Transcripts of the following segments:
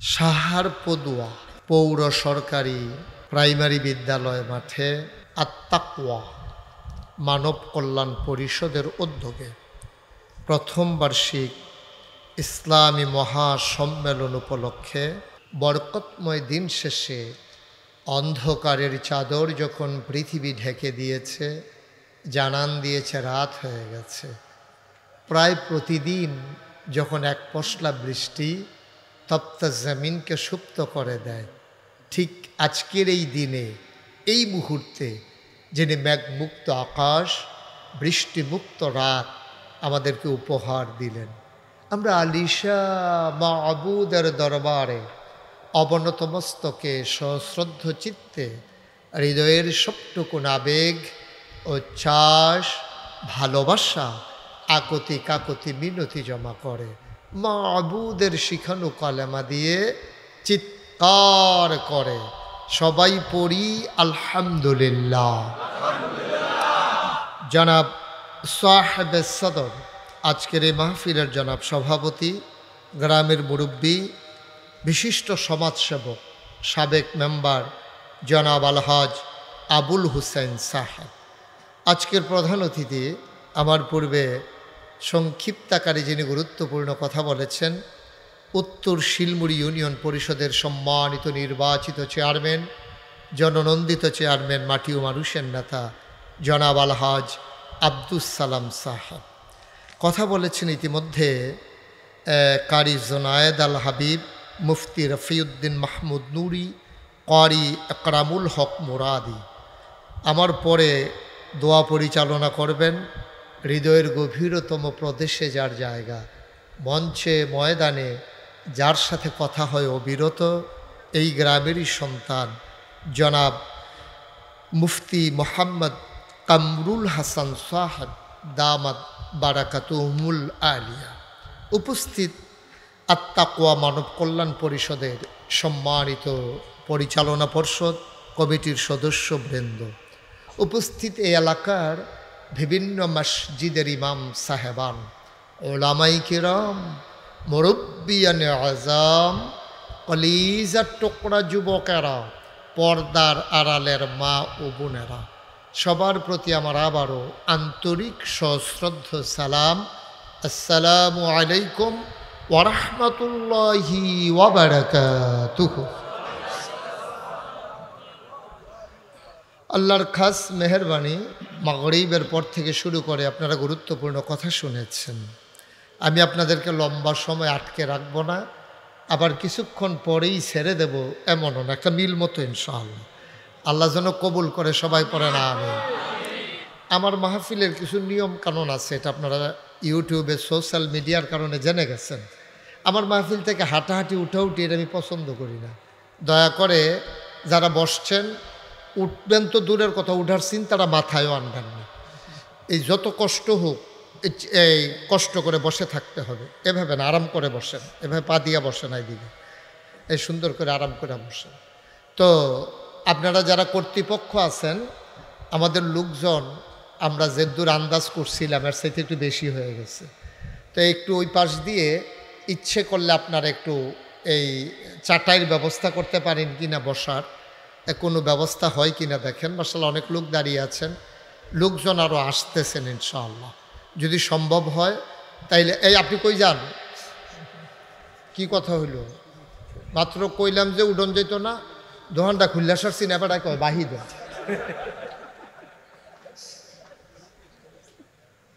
সাহার পদুয়া পৌর সরকারি প্রাইমারি বিদ্যালয় মাঠে আত্তাকওয়া মানব কল্যাণ পরিষদের উদ্যোগে প্রথম বার্ষিক ইসলামী মহাসম্মেলন উপলক্ষে বরকতময় দিন শেষে অন্ধকারের চাদর যখন পৃথিবী ঢেকে দিয়েছে, জানান দিয়েছে রাত হয়ে গেছে। প্রায় প্রতিদিন যখন এক পশলা বৃষ্টি তপ্ত জমিনকে সুপ্ত করে দেয়, ঠিক আজকের এই দিনে এই মুহূর্তে যিনি মেঘমুক্ত আকাশ বৃষ্টিমুক্ত রাত আমাদেরকে উপহার দিলেন, আমরা আলিশা মাবুদের দরবারে অবনত মস্তকে সশ্রদ্ধ চিত্তে হৃদয়ের সবটুকুন আবেগ ও চাষ ভালোবাসা আকতি কাকতি মিনতি জমা করে মাবুদের শিখানো কালেমা দিয়ে চিৎকার করে সবাই পড়ি আলহামদুলিল্লাহ। জনাব সাহেবে সদর, আজকের এই মাহফিলের জনাব সভাপতি, গ্রামের মুরব্বী, বিশিষ্ট সমাজসেবক, সাবেক মেম্বার জনাব আলহাজ আবুল হুসেন সাহেব, আজকের প্রধান অতিথি, আমার পূর্বে সংক্ষিপ্তাকারে যিনি গুরুত্বপূর্ণ কথা বলেছেন, উত্তর শিলমুড়ি ইউনিয়ন পরিষদের সম্মানিত নির্বাচিত চেয়ারম্যান, জননন্দিত চেয়ারম্যান, মাটি ও মানুষের নেতা জনাব আলহাজ আব্দুস সালাম সাহেব কথা বলেছেন। ইতিমধ্যে কারি জোনায়েদ আল হাবিব, মুফতি রফিউদ্দিন মাহমুদ নুরি, কারি একরামুল হক মুরাদি আমার পরে দোয়া পরিচালনা করবেন। হৃদয়ের গভীরতম প্রদেশে যার জায়গা, মঞ্চে ময়দানে যার সাথে কথা হয় অবিরত, এই গ্রামেরই সন্তান জনাব মুফতি মোহাম্মদ কামরুল হাসান সাহেব দামাত বারাকাতুহুমুল আলিয়া, উপস্থিত আত্তাকওয়া মানব কল্যাণ পরিষদের সম্মানিত পরিচালনা পর্ষদ কমিটির সদস্যবৃন্দ, উপস্থিত এই এলাকার বিভিন্ন মসজিদের ইমাম সাহেবান, ওলামাই কিরাম, মুরব্বিয়ানে আজাম, কলিজার টুকরা যুবকেরা, পর্দার আড়ালের মা ও বোনেরা, সবার প্রতি আমার আবারও আন্তরিক সশ্রদ্ধ সালাম। আসসালামু আলাইকুম ওয়া রাহমাতুল্লাহি ওয়া বারাকাতুহু। আল্লাহর খাস মেহেরবানি, মাগরিবের পর থেকে শুরু করে আপনারা গুরুত্বপূর্ণ কথা শুনেছেন। আমি আপনাদেরকে লম্বা সময় আটকে রাখব না, আবার কিছুক্ষণ পরেই ছেড়ে দেব এমনও না, একটা মিল মতো ইনশাআল্লাহ। আল্লাহ যেন কবুল করে, সবাই পড়ে না আমি। আমার মাহফিলের কিছু নিয়ম কানুন আছে, এটা আপনারা ইউটিউবে সোশ্যাল মিডিয়ার কারণে জেনে গেছেন। আমার মাহফিল থেকে হাঁটাহাঁটি উঠাউটি এটা আমি পছন্দ করি না। দয়া করে যারা বসছেন, উঠবেন তো দূরের কথা, উঠার চিন্তাটা মাথায়ও আনবেন না। এই যত কষ্ট হোক, এই কষ্ট করে বসে থাকতে হবে, এভাবে না, আরাম করে বসেন, এভাবে পা দিয়া বসেন, এইদিকে এই সুন্দর করে আরাম করে বসেন। তো আপনারা যারা কর্তৃপক্ষ আছেন, আমাদের লোকজন আমরা যে দূর আন্দাজ করছিলাম এর সাথে একটু বেশি হয়ে গেছে, তো একটু ওই পাশ দিয়ে ইচ্ছে করলে আপনারা একটু এই চাটাইয়ের ব্যবস্থা করতে পারেন কিনা, বসার কোনো ব্যবস্থা হয় কিনা দেখেন। মাশাআল্লাহ অনেক লোক দাঁড়িয়ে আছেন, লোকজন আরও আসতেছেন ইনশাআল্লাহ। যদি সম্ভব হয় তাইলে এই আপনি কই যান, কি কথা হইল? মাত্র কইলাম যে উডন যেত না, দোকানটা খুললে সারছি না, এবার কয় বাহিদ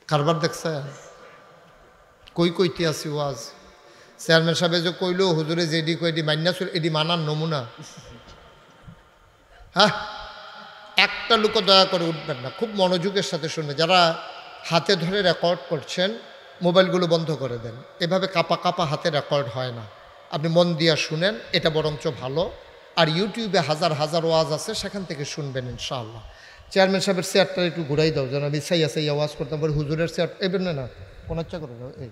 কারবার দেখছেন, কই কইতে আসি ওয়াজ। চেয়ারম্যান সাহেব যে কইল হুজুরে যেডি কইডি মান্যা চল, এডি মানার নমুনা। হ্যাঁ, একটা লোক দয়া করে উঠবেন না, খুব মনোযোগের সাথে শুনবেন। যারা হাতে ধরে রেকর্ড করছেন, মোবাইলগুলো বন্ধ করে দেন। এভাবে কাপা কাপা হাতে রেকর্ড হয় না, আপনি মন দিয়া শুনেন, এটা বরঞ্চ ভালো। আর ইউটিউবে হাজার হাজার ওয়াজ আছে, সেখান থেকে শুনবেন ইনশাআল্লাহ। চেয়ারম্যান সাহেবের চেয়ারটা একটু ঘুরাই দাও, যেন আমি সাই আছে আওয়াজ করতাম। পরে হুজুরের চেয়ার এবার না কোনো ইচ্ছা করে দাও, এই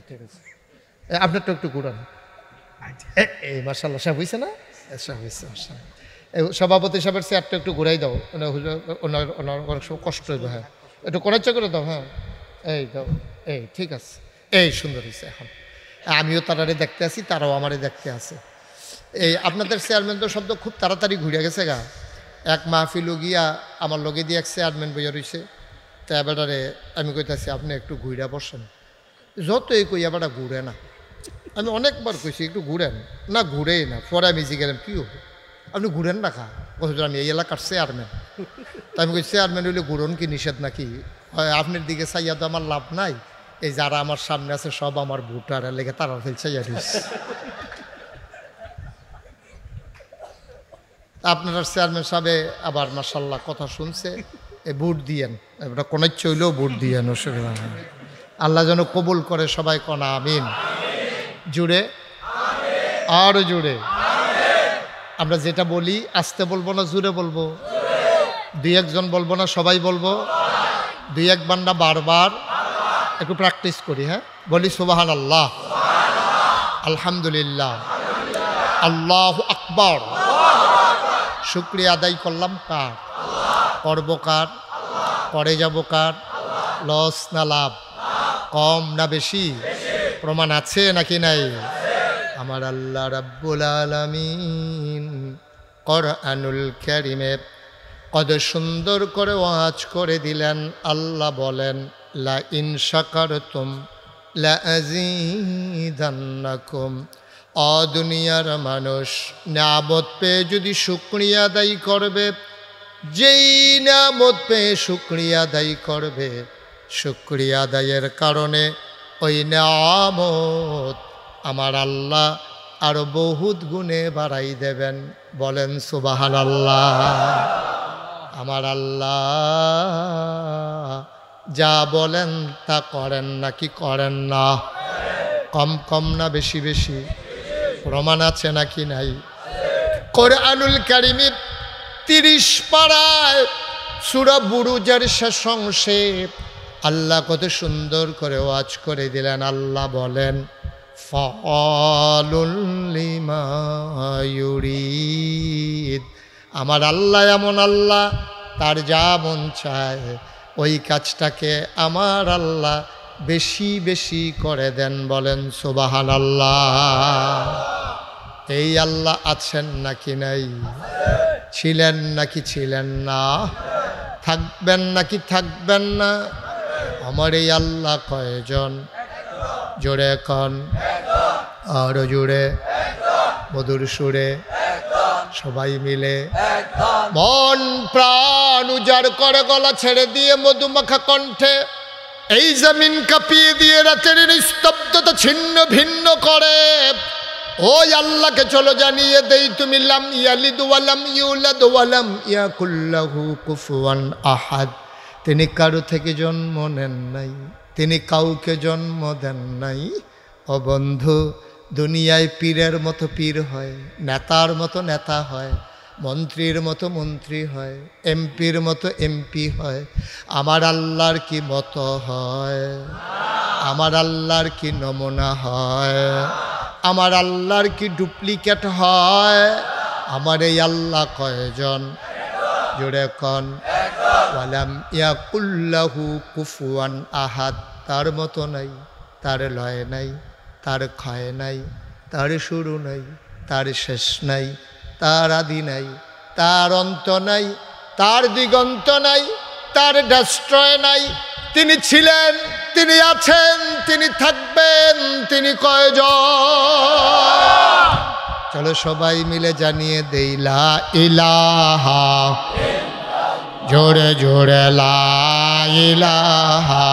ঠিক আছে, আপনারটা একটু ঘুরান। এই মাশাআল্লাহ সাহেব হয়েছে না, সাহেব হয়েছে মাশাআল্লাহ। এই সভাপতি সাহেবের চেয়ারটা একটু ঘুরাই দাও, ওনার অনেক সময় কষ্ট হইবে। হ্যাঁ, একটু কোনো ইচ্ছা করে দাও। হ্যাঁ, এই দাও, এই ঠিক আছে, এই সুন্দর হয়েছে। এখন আমিও তারারে দেখতে আসি, তারাও আমারে দেখতে আসে। এই আপনাদের চেয়ারম্যান তো শব্দ খুব তাড়াতাড়ি ঘুরে গেছে গা। এক মাহফিলও গিয়া আমার লগে দিয়ে এক চেয়ারম্যান বইয়া রয়েছে। তা এবারে আমি কইতাছি আপনি একটু ঘুরে বসেন, যতই কই এবারটা ঘুরে না। আমি অনেকবার কইছি একটু ঘুরেন, না ঘুরেই না। পরে আমি গেলাম কী হবে, আপনি ঘুরেন না খা, বলছে আমি এই এলাকার চেয়ারম্যান। তা আমি কই চেয়ারম্যান হইলে ঘুরন কি নিষেধ নাকি? আপনার দিকে চাইয়া তো আমার লাভ নাই, এই যারা আমার সামনে আছে সব আমার ভোটার লেগে তারা ফেলছে। আপনার চেয়ারম্যান সাহেবে আবার মাশাল্লাহ কথা শুনছে, এ ভোট দিয়েন, এটা কোনো চইলেও ভোট দিয়েন, অসুবিধা নেই। আল্লাহ যেন কবুল করে, সবাই কনা আমিন। জুড়ে আরো জুড়ে। আমরা যেটা বলি আস্তে বলবো না জুড়ে বলবো? দুই একজন বলবো না, সবাই বলবো? দুই এক বান্ডা বারবার একটু প্র্যাকটিস করি। হ্যাঁ, বলি সুবহানাল্লাহ, আলহামদুলিল্লাহ, আল্লাহু আকবার। শুকরিয়া আদায় করলাম কার? করব কার? করে যাব কার? লস না লাভ? কম না বেশি? প্রমাণ আছে নাকি নাই? আমার আল্লাহ রাব্বুল আলামিন কোরআনুল কারীমে কত সুন্দর করে ওয়াজ করে দিলেন। আল্লাহ বলেন, লা ইন শাকারতুম লা আযীদান্নাকুম। দুনিয়ার মানুষ নিয়ামত পেয়ে যদি শুকরিয়া আদায় করবে, যেই নিয়ামত পেয়ে শুকরিয়া আদায় করবে, শুকরিয়া আদায়ের কারণে ওই নিয়ামত আমার আল্লাহ আরো বহুত গুণে বাড়াই দেবেন। বলেন সুবহানাল্লাহ। আমার আল্লাহ যা বলেন তা করেন নাকি করেন না? কম কম না বেশি বেশি? প্রমাণ আছে নাকি নাই? কোরআনুল কারীমে 30 পারায় সূরা বুরুজের শেষ অংশে আল্লাহ কত সুন্দর করে ওয়াজ করে দিলেন। আল্লাহ বলেন, ফাআলুল লিমা ইউরিদ। আমার আল্লাহ এমন আল্লাহ, তার যা মন চায় ওই কাজটাকে আমার আল্লাহ বেশি বেশি করে দেন। বলেন সুবহানাল্লাহ। এই আল্লাহ আছেন নাকি নাই? ছিলেন নাকি ছিলেন না? থাকবেন নাকি থাকবেন না? আমার এই আল্লাহ কয়জন? জোরে কন, আরো জোরে, মধুর সুরে, সবাই মিলে মন প্রাণ উজাড় করে গলা ছেড়ে দিয়ে মধুমাখা কণ্ঠে এই জমিন কাঁপিয়ে দিয়ে রাতের নিস্তব্ধতা ছিন্ন ভিন্ন করে ওই আল্লাহকে চলো জানিয়ে দেই, তুমি লাম ইয়ালিদ ওয়ালাম ইউলাদ ওয়ালাম ইয়াকুল লাহু কুফুয়ান আহাদ। তিনি কারো থেকে জন্ম নেন নাই, তিনি কাউকে জন্ম দেন নাই। ও বন্ধু, দুনিয়ায় পীরের মতো পীর হয়, নেতার মতো নেতা হয়, মন্ত্রীর মতো মন্ত্রী হয়, এমপির মতো এমপি হয়। আমার আল্লাহর কি মতো হয়? আমার আল্লাহর কি নমুনা হয়? আমার আল্লাহর কি ডুপ্লিকেট হয়? আমার এই আল্লাহ কয়জন? জোরে কন, ওয়ালাম ইয়াকুল লাহু কুফুয়ান আহাদ। তার মতো নাই, তার লয় নাই, তার ক্ষয় নাই, তার শুরু নাই, তার শেষ নাই, তার আদি নাই, তার অন্ত নাই, তার দিগন্ত নাই, তার ডাস্ট্রয় নাই। তিনি ছিলেন, তিনি আছেন, তিনি থাকবেন, তিনি কয়জন? চলো সবাই মিলে জানিয়ে দেই, লা ইলাহা, জোরে জোরে লা ইলাহা,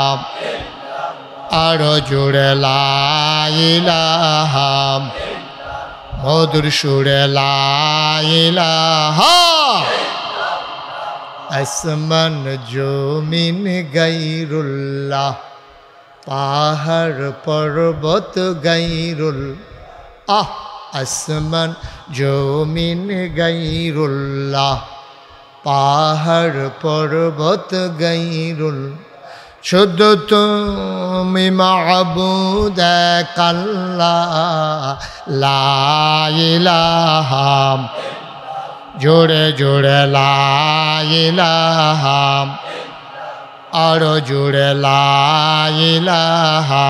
আরো জোরে লা ইলাহা, মধুর সুরে লা ইলাহা। আসমান জমিন গাইরুল্লাহ, পাহাড় পর্বত গাইরুল, আসমান জমিন গাইরুল্লাহ, পাহাড় পর্বত গাইরুল। শুধু তুমি মাবুদ এক আল্লাহ, লা ইলাহা, জোরে জোরে লা ইলাহা, আরো জোরে লা ইলাহা,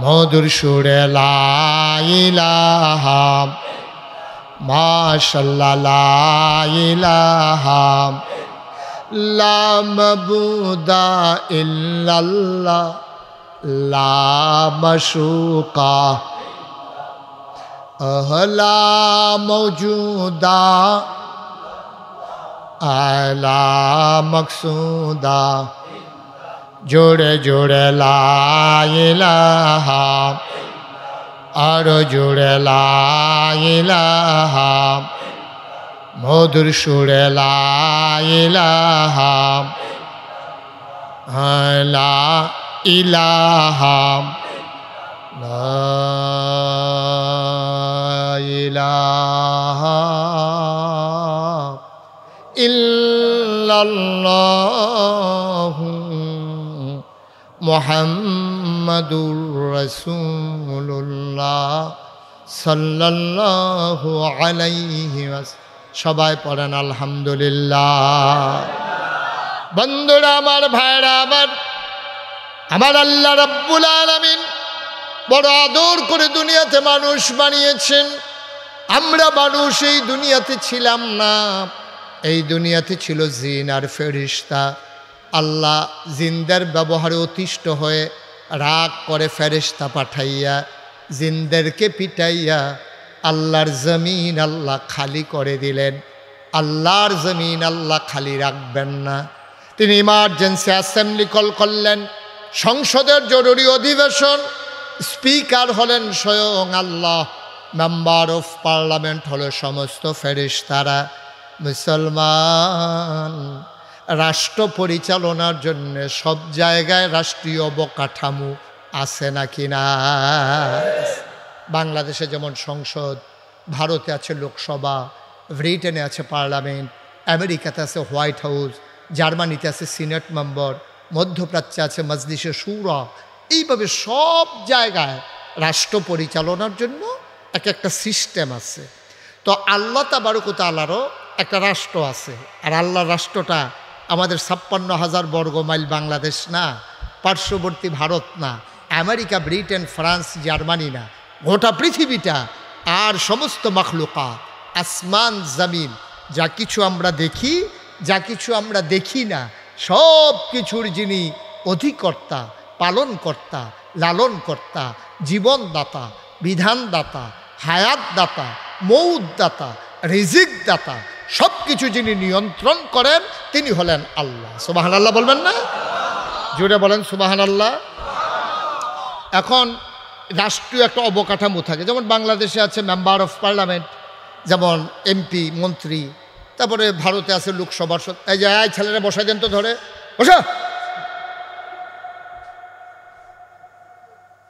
মধুর সুরে লা ইলাহা মাশাআল্লাহ লা ইলাহা লা মাবুদা ইল্লাল্লাহ লা মাশুকা লা মওজুদা আলা মকসুদা জোড়ে জোড়ে লা ইলাহা আর জোড়ে লা ইলাহা মধুর সুরে লা ইলাহা লা ইলাহা লা ইলাহা ইল্লাল্লাহু মুহাম্মাদুর রাসূলুল্লাহ সাল্লাল্লাহু আলাইহি ওয়াসাল্লাম। সবাই পড়েন আলহামদুলিল্লাহ। বন্ধুরা আমার, ভাইরা আমার আল্লাহ রাব্বুল আলামিন বড় আদর করে দুনিয়াতে মানুষ বানিয়েছেন। আমরা মানুষ এই দুনিয়াতে ছিলাম না, এই দুনিয়াতে ছিল জিন আর ফেরেশতা। আল্লাহ জিনদের ব্যবহারে অতিষ্ঠ হয়ে রাগ করে ফেরেশতা পাঠাইয়া জিনদেরকে পিটাইয়া আল্লাহর জমিন আল্লাহ খালি করে দিলেন। আল্লাহর জমিন আল্লাহ খালি রাখবেন না, তিনি ইমার্জেন্সি অ্যাসেম্বলি কল করলেন, সংসদের জরুরি অধিবেশন। স্পিকার হলেন স্বয়ং আল্লাহ, মেম্বার অফ পার্লামেন্ট হলো সমস্ত ফেরেশতারা। মুসলমান, রাষ্ট্র পরিচালনার জন্য সব জায়গায় রাষ্ট্রীয় অবকাঠামো আছে নাকি না? বাংলাদেশে যেমন সংসদ, ভারতে আছে লোকসভা, ব্রিটেনে আছে পার্লামেন্ট, আমেরিকাতে আছে হোয়াইট হাউস, জার্মানিতে আছে সিনেট মেম্বার, মধ্যপ্রাচ্যে আছে মজলিসে শুরা। এইভাবে সব জায়গায় রাষ্ট্র পরিচালনার জন্য এক একটা সিস্টেম আছে। তো আল্লাহ তাবারক ওয়া তাআলারও একটা রাষ্ট্র আছে, আর আল্লাহর রাষ্ট্রটা আমাদের 56,000 বর্গ মাইল বাংলাদেশ না, পার্শ্ববর্তী ভারত না, আমেরিকা, ব্রিটেন, ফ্রান্স, জার্মানি না, গোটা পৃথিবীটা। আর সমস্ত মাখলুকা, আসমান জমিন, যা কিছু আমরা দেখি, যা কিছু আমরা দেখি না, সব কিছুর যিনি অধিকর্তা, পালনকর্তা, লালনকর্তা, জীবনদাতা, বিধানদাতা, হায়াতদাতা, মৌতদাতা, রিজিক দাতা, সব কিছু যিনি নিয়ন্ত্রণ করেন তিনি হলেন আল্লাহ। সুবহানাল্লাহ বলবেন না? জোরে বলেন সুবহানাল্লাহ। এখন রাষ্ট্রীয় একটা অবকাঠামো থাকে, যেমন বাংলাদেশে আছে মেম্বার অফ পার্লামেন্ট, যেমন এমপি, মন্ত্রী। তারপরে ভারতে আছে লোকসভার, এই যে ছেলেরা বসাই দেন তো, ধরে বসা,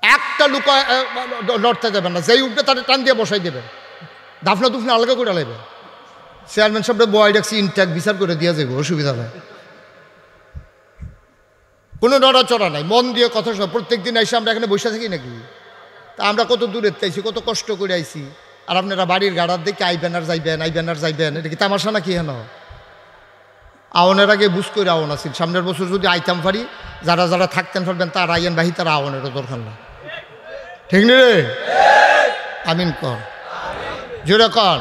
একটা লুকা লড়তে দেবেন না, যেই উঠবে তাদের টান দিয়ে বসাই দেবেন, দাফনা দুফনা আলাদা করে লাগবে। চেয়ারম্যান সাহেব বয় ডাকছি, ইনট্যাক্ট বিচার করে দিয়ে যাবে, অসুবিধা নেই, কোনো নড়াচড়া নাই, মন দিয়ে কথা শোনা। প্রত্যেক দিন এসে আমরা এখানে বসে থাকি নাকি? তা আমরা কত দূরের চাইছি, কত কষ্ট করে আইছি, আর আপনারা বাড়ির গাড়ার দেখে আইবেন আর যাইবেন, আইবেন আর যাইবেন, এটা কি তামাশা নাকি? হেন আওনের আগে বুঝ করে আওন আছিল, সামনের বছর যদি আইতাম পারি, যারা যারা থাকতেন পারবেন তার আইয়েন বাহি, তারা আওনেরও দরকার না, ঠিক নি রে? আমিন কর, জোরে কর।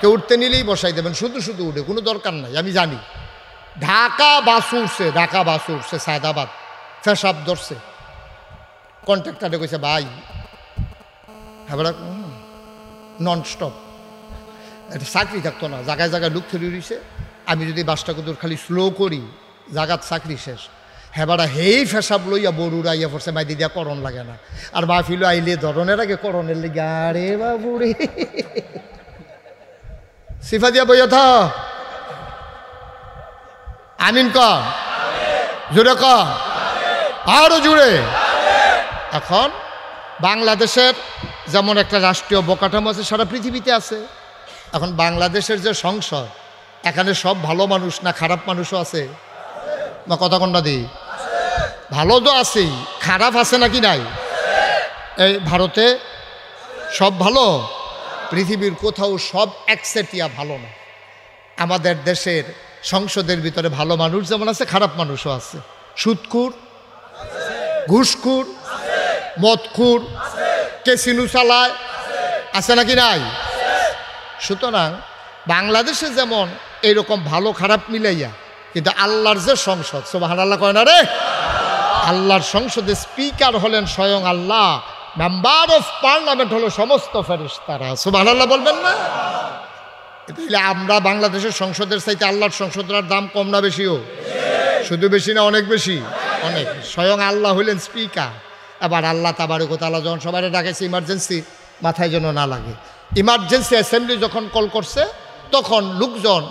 কেউ উঠতে নিলেই বসাই দেবেন, শুধু শুধু উঠে, কোনো দরকার নাই। আমি জানি ঢাকা বাস উঠছে সায়দাবাদ, ফেসাব ধরছে, কন্ট্রাক্টারে কইছে ভাই হ্যাঁ নন স্টপ, এটা চাকরি থাকতো না, জায়গায় জায়গায় লুক থরি রয়েছে। আমি যদি বাসটা কুদুর খালি স্লো করি, জাগাত চাকরি শেষ। হেবারা হেই ফেসাব লইয়া বড়ুরা ইয়া পড়ছে, মাই দিদিয়া করণ লাগে না। আর মাহফিল আইলে ধরনের আগে করণের লেগে, আরে বাবুরে সিফা দিয়া বইয়া থা। আমিন কর, জোরে কর, আরো জুড়ে। এখন বাংলাদেশের যেমন একটা রাষ্ট্রীয় অবকাঠামো আছে, সারা পৃথিবীতে আছে। এখন বাংলাদেশের যে সংসদ, এখানে সব ভালো মানুষ না খারাপ মানুষও আছে? না কথা কন্যা দিই, ভালো তো আছেই, খারাপ আছে নাকি নাই? এই ভারতে সব ভালো, পৃথিবীর কোথাও সব একসেটিয়া ভালো না। আমাদের দেশের সংসদের ভিতরে ভালো মানুষ যেমন আছে, খারাপ মানুষও আছে। সুদখোর, ঘুষখোর, মদখুর, ক্যাসিনো চালায়, আছে নাকি নাই? সুতরাং বাংলাদেশে যেমন এইরকম ভালো খারাপ মিলাইয়া, কিন্তু আল্লাহর যে সংসদ, সুবহানাল্লাহ কয় না রে, আল্লাহর সংসদে স্পিকার হলেন স্বয়ং আল্লাহ, মেম্বার অফ পার্লামেন্ট হলো সমস্ত ফেরেশতারা, সুবহানাল্লাহ বলবেন না? তাহলে আমরা বাংলাদেশের সংসদের চাইতে আল্লাহর সংসদের দাম কম না বেশিও? শুধু বেশি না অনেক বেশি? অনেক। স্বয়ং আল্লাহ হইলেন স্পিকার। এবার আল্লাহ তাবারক ওয়া তাআলা যখন সবাই ডাকেছে ইমার্জেন্সি, মাথায় যেন না লাগে, ইমার্জেন্সি অ্যাসেম্বলি যখন কল করছে তখন লোকজন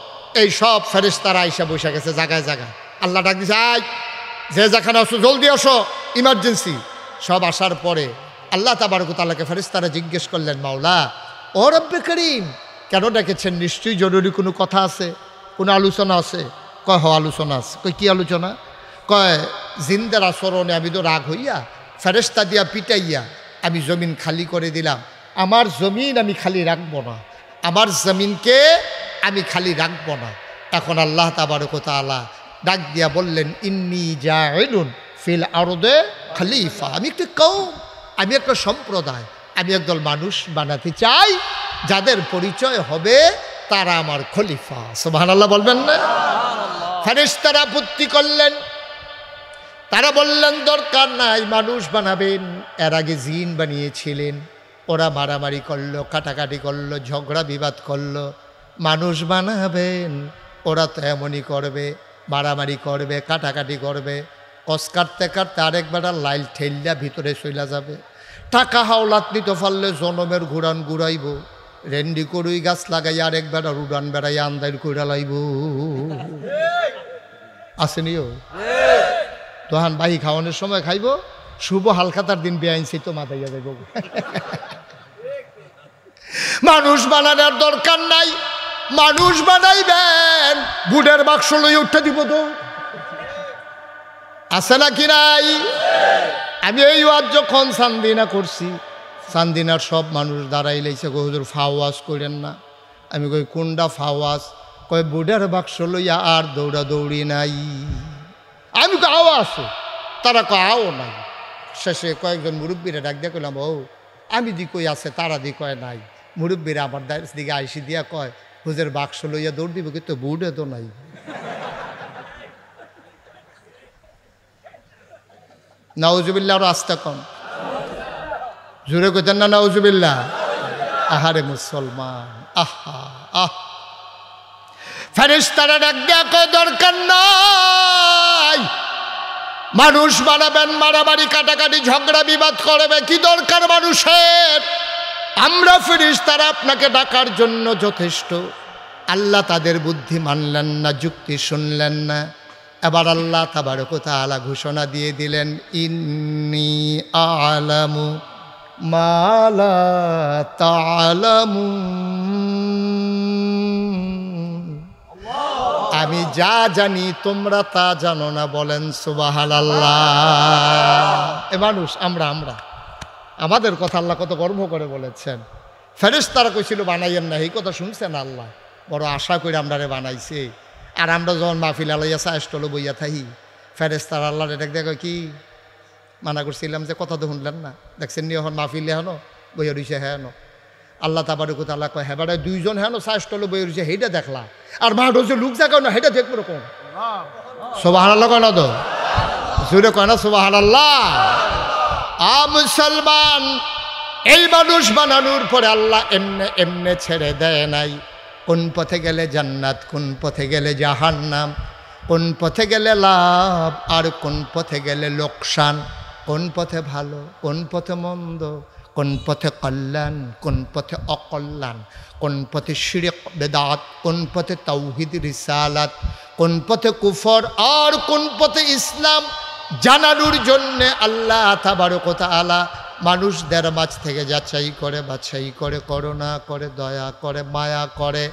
এই সব ফেরেশতারা আইসা বসে গেছে জায়গায় জায়গায়। আল্লাহ ডাক দিছে, আয় যে যেখানে আসো জলদি আসো, ইমার্জেন্সি। সব আসার পরে আল্লাহ তাবারক ওয়া তাআলাকে ফেরেশতারা জিজ্ঞেস করলেন, মাওলা ও রব্বে করিম, কেন ডেকেছেন? নিশ্চয়ই জরুরি কোনো কথা আছে, কোনো আলোচনা আছে? কয় হ আলোচনা আছে। কয় কি আলোচনা? কয় জিন্দের আচরণে আমি তো রাগ হইয়া ফেরেশতা দিয়া পিটাইয়া আমি জমিন খালি করে দিলাম, আমার জমিন আমি খালি রাখবো না, আমার জমিনকে আমি খালি রাখবো না। এখন আল্লাহ তাবারক ওয়া তাআলা ডাক দিয়া বললেন, ইন্নী জাইলুন ফিল আরদে খলিফা, আমি একটা কওম, আমি একটা সম্প্রদায়, আমি একদল মানুষ বানাতে চাই যাদের পরিচয় হবে তারা আমার খলিফা। সুবহানাল্লাহ বলবেন না? ফেরেশতারা আপত্তি করলেন, তারা বললেন দরকার নাই, মানুষ বানাবেন, এর আগে জিন বানিয়েছিলেন, ওরা মারামারি করলো, কাটাকাটি করলো, ঝগড়া বিবাদ করলো, মানুষ বানাবেন ওরা তো এমনই করবে, মারামারি করবে, কাটাকাটি করবে, কস কাটতে কাটতে আরেকবার লাইল ঠেললা ভিতরে চইলা যাবে, টাকা হাওলাত নিতে পারলে জনমের ঘুরান ঘুরাইব, রেন্ডি করুই গাছ লাগাই আরেকবার উড়ান বেড়াই আন্দার কইরা লাইব। আসেনিও তখন বাহি খাওয়ানোর সময় খাইব, শুভ হালখাতার দিন বেআইনছি তো মাথাইয়া যাইব। মানুষ বানানোর দরকার নাই, মানুষ বানাইবেন বুড়ের বাক্স লই উঠে দিব তো, আছে নাকি নাই? আমি এই ওয়াজ যখন চান্দিনা করছি, চান্দিনার সব মানুষ দাঁড়াই লাইছে, কই হুজুর ফাওয়াজ করেন না। আমি কই কোনটা ফাওয়াজ? কয় বুড়ের বাক্স লইয়া আর দৌড়া দৌড়ি নাই। আমি কই আও আছে, তারা কয় আও নাই। শেষে কয়েকজন মুরব্বীরা ডাক দিয়ে কইলাম, ও আমি দি কই আছে, তারা দি কয় নাই। মুরব্বীরা আমার দিকে আইসি দিয়া কয়, হুজুর বাক্স লইয়া দৌড় দিব, কিন্তু বুড়ে তো নাই। নাউজুবিল্লাহ, আরো আস্তে কন, জোরে কইতেন না নাউজুবিল্লাহ? আহারে মুসলমান, আহা আহ। ফেরেশতারা ডাক দিয়া কয় দরকার নাই, মানুষ বানাবেন, মারামারি কাটাকাটি ঝগড়া বিবাদ করবে, কি দরকার মানুষের? আমরা ফেরেশতারা আপনাকে ডাকার জন্য যথেষ্ট। আল্লাহ তাদের বুদ্ধি মানলেন না, যুক্তি শুনলেন না। এবার আল্লাহ তাবারক ওয়া তাআলা ঘোষণা দিয়ে দিলেন, ইন্নী আ'লামু মা লা তা'লামুন, আমি যা জানি তোমরা তা জানো না। বলেন সুবহানাল্লাহ। এ মানুষ আমরা আমাদের কথা আল্লাহ কত গর্ব করে বলেছেন। ফেরেশতারা কইছিল বানাইয়েন না, এই কথা শুনছেন আল্লাহ, বড় আশা করে আমরা বানাইছে। আর আমরা যখন মাহফিল আলাইয়া সাহস্টলে বইয়া থাকি, ফেরেশতারা আল্লাহ ডাক দেখো কি মানা করছিলাম যে কথা তো শুনলেন না, দেখছেন নি এখন মাহফিল হেনো বইয়া রইছে, হ্যাঁ আল্লাহ তাবারক ওয়া তাআলা কয়, হ্যাঁ বেড়ায় দুইজন হেনো সাহস্টলে বইয়া রইছে, সেইটা দেখলা, আর মাঠে যে লোক জাগাও না সেটা দেখবো রকম। সুবহানাল্লাহ কয় না তো? জোরে কয় না সুবহানাল্লাহ? মুসলমান, এই মানুষ বানানোর পরে আল্লাহ এমনে এমনে ছেড়ে দেয় নাই। কোন পথে গেলে জান্নাত, কোন পথে গেলে জাহান্নাম, কোন পথে গেলে লাভ আর কোন পথে গেলে লোকসান, কোন পথে ভালো, কোন পথে মন্দ, কোন পথে কল্যাণ, কোন পথে অকল্যাণ, কোন পথে শিরক বেদাত, কোন পথে তাওহীদ রিসালাত, কোন পথে কুফর আর কোন পথে ইসলাম জানানোর জন্যে আল্লাহ তাবারক ওয়া তাআলা মানুষদের মাঝ থেকে যাচাই করে, বাছাই করে, করুণা করে, দয়া করে, মায়া করে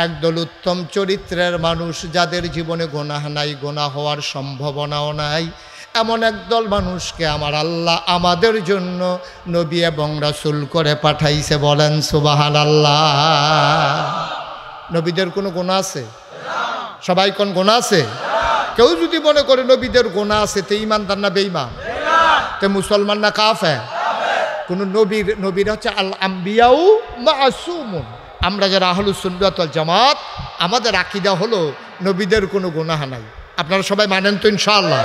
একদল উত্তম চরিত্রের মানুষ, যাদের জীবনে গুনাহ নাই, গুনাহ হওয়ার সম্ভাবনাও নাই, এমন একদল মানুষকে আমার আল্লাহ আমাদের জন্য নবী এবং রাসূল করে পাঠাইছে। বলেন সুবহানাল্লাহ। নবীদের কোনো গুনাহ আছে? সবাই কোন গুনাহ আছে? কেউ যদি মনে করে নবীদের গুনাহ আছে, তে ঈমানদার না বেঈমান? তে মুসলমান না কাফের? কোন নবীর হচ্ছে আল আম্বিয়াউ মাসুমুন। আমরা যারা আহলুস সুন্নাত ওয়াল জামাত, আমাদের আকীদা হলো নবীদের কোনো গুনাহ নাই। আপনারা সবাই মানেন তো ইনশাআল্লাহ?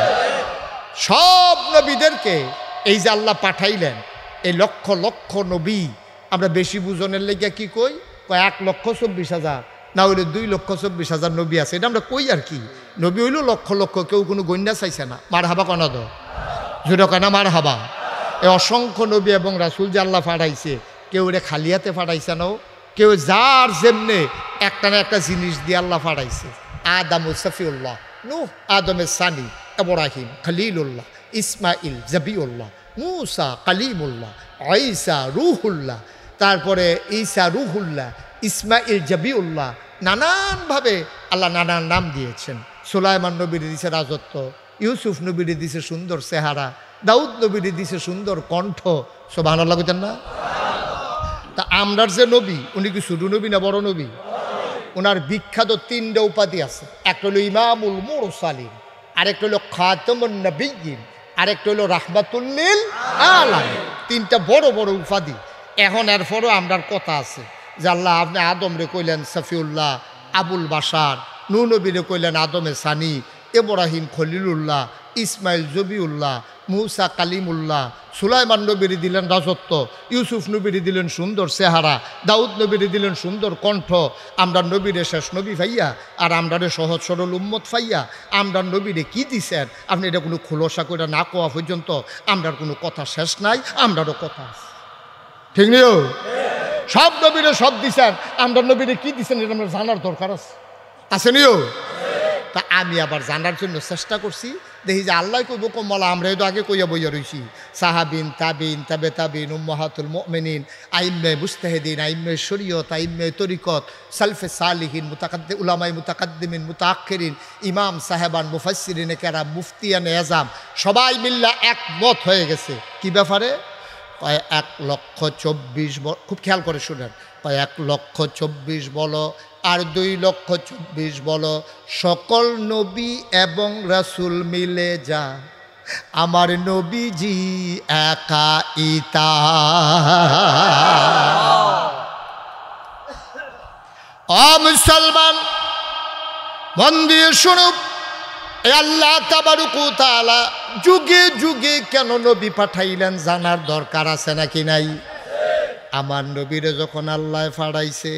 সব নবীদেরকে এই যে আল্লাহ পাঠাইলেন, এই লক্ষ লক্ষ নবী, আমরা বেশি বুঝনের লেগে কি কই 1,24,000 না হইলে 2,24,000 নবী আছে, এটা আমরা কই আর কি। নবী হইল লক্ষ লক্ষ, কেউ কোনো গণ্যা চাইছে না। মার হাবা কনা দো জোরে কনা মার হাবা। এই অসংখ্য নবী এবং রাসূল যে আল্লাহ পাঠাইছে, কেউ রে খালিয়াতে পাঠাইছে না, কেউ যার যেমনে একটা না একটা জিনিস দিয়ে আল্লাহ পাঠাইছে। আদম সফিউল্লাহ, নূহ আদমের সানি, ইব্রাহিম খলিলুল্লাহ, ইসমাইল জবিউল্লাহ, মূসা কালিমুল্লাহ, ঈসা রূহুল্লাহ, তারপরে ঈসা রূহুল্লাহ, ইসমাইল জবিউল্লাহ। নানানভাবে আল্লাহ নানান নাম দিয়েছেন। সুলাইমান নবীর দিছে রাজত্ব, ইউসুফ নবীর দিছে সুন্দর চেহারা, দাউদ নবীর দিছে সুন্দর কণ্ঠ। সুবহানাল্লাহ কইতেন না? তা আমরার যে নবী, উনি কি ছোট নবী না বড় নবী? ওনার বিখ্যাত 3টা উপাধি আছে। একটা হলো ইমামুল মুরসালিন, আরেকটা হলো খাতামুন নবিয়্যিন, আরেকটা হলো রাহমাতুল লিল আলামিন। 3টা বড় বড় উপাধি। এখন এরপরও আমরার কথা আছে যে আল্লাহ আপনি আদম রে কইলেন সফিউল্লাহ, আবুল বাশার, নূহ নবীরে কইলেন আদমে সানি, ইব্রাহিম খলিলুল্লাহ, ইসমাইল জবিউল্লাহ, মূসা কালিমুল্লাহ, সুলাইমান নবীরে দিলেন রাজত্ব, ইউসুফ নবীরে দিলেন সুন্দর চেহারা, দাউদ নবীরে দিলেন সুন্দর কণ্ঠ। আমরা নবীরে শেষ নবী ফাইয়া আর আমরারে সহজ সরল উম্মত ফাইয়া আমরার নবীরে কি দিছেন আপনি এটা কোনো খোলসা করে না কোয়া পর্যন্ত আমরার কোনো কথা শেষ নাই, আমরারও কথা আছে। ঠিক নিও? সব নবীরে সব দিছেন, আমরা নবীরে কি দিছেন এটা আমরা জানার দরকার আছে নিও। তা আমি আবার জানার জন্য চেষ্টা করছি, দেখি যে আল্লাহ কইব কমলা, আমরা তো আগে কইয়া বইয়া রইছি। সাহাবিন, তাবিন, তাবে তাবিন, উম্মাহাতুল মুমিনিন, আইম্মে মুজতাহিদিন, আইম্মে শরীয়ত, আইম্মে তরিকত, সালফে সালিহিন, উলামায়ে মুতাকাদ্দিমিন, মুতাআখিরিন, ইমাম সাহেবান, মুফাসসিরিনে কেরাম, মুফতিয়ানে আযম, সবাই মিল্লা একমত হয়ে গেছে কি ব্যাপারে? 1,24,000 বলো, খুব খেয়াল করে শুনেন, 1,24,000 বলো আর 2,24,000 বলো, সকল নবী এবং রাসূল মিলে যা আমার নবীজি একা ইতা। ও মুসলমান মন দিয়ে শুনো, আল্লাহ তাবারকু তাআলা যুগে যুগে কেন নবী পাঠাইলেন জানার দরকার আছে নাকি নাই? আমার নবীরে যখন আল্লাহ ফাড়াইছে,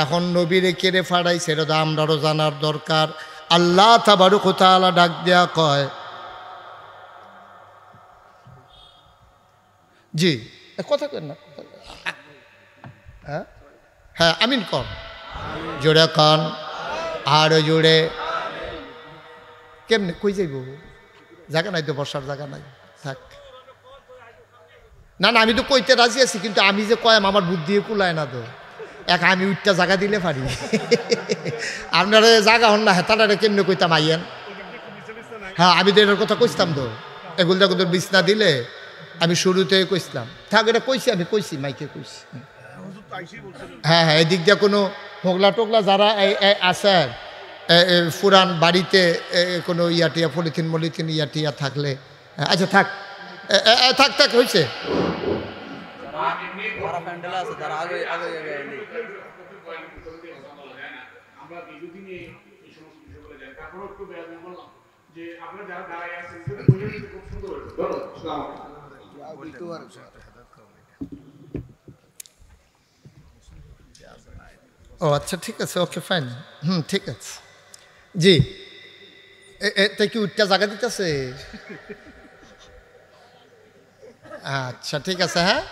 এখন নবীরে কেড়ে ফাড়াইছে এটা তো আমরারও জানার দরকার। আল্লাহ তাবারকু তাআলা ডাক দেয়া কয়, জি কথা কেন না, হ্যাঁ আমিন কন, জোরে কন, আরো জোরে। কেমনে কই যাইব? জায়গা নাই তো, বসার জায়গা নাই, থাক। না না আমি তো কইতে রাজি আছি, কিন্তু আমি যে কয়াম আমার বুদ্ধি কুলায় না তো। আমি উঠটা জায়গা দিলে পারি, আপনারা জায়গা হন না, হেতাটারে কেমনে কইতাম আইয়েন। হ্যাঁ আমি তো এটার কথা কইতাম তো, এগুলো দেখো তোর বিছনা দিলে আমি শুরুতে কইছিলাম, থাক এটা কইছি, আমি কইছি মাইকে কইছি। হ্যাঁ হ্যাঁ এদিক দিয়ে কোনো হোগলা টোগলা যারা আছে পুরান বাড়িতে কোনো ইয়াটিয়া পলিথিন মলিথিন ইয়াটিয়া থাকলে, আচ্ছা থাক থাক থাক হয়েছে। ও আচ্ছা ঠিক আছে, ওকে ফাইন, ঠিক আছে। জি এতে কি উঠটা জায়গা দিতেছে? আচ্ছা ঠিক আছে, হ্যাঁ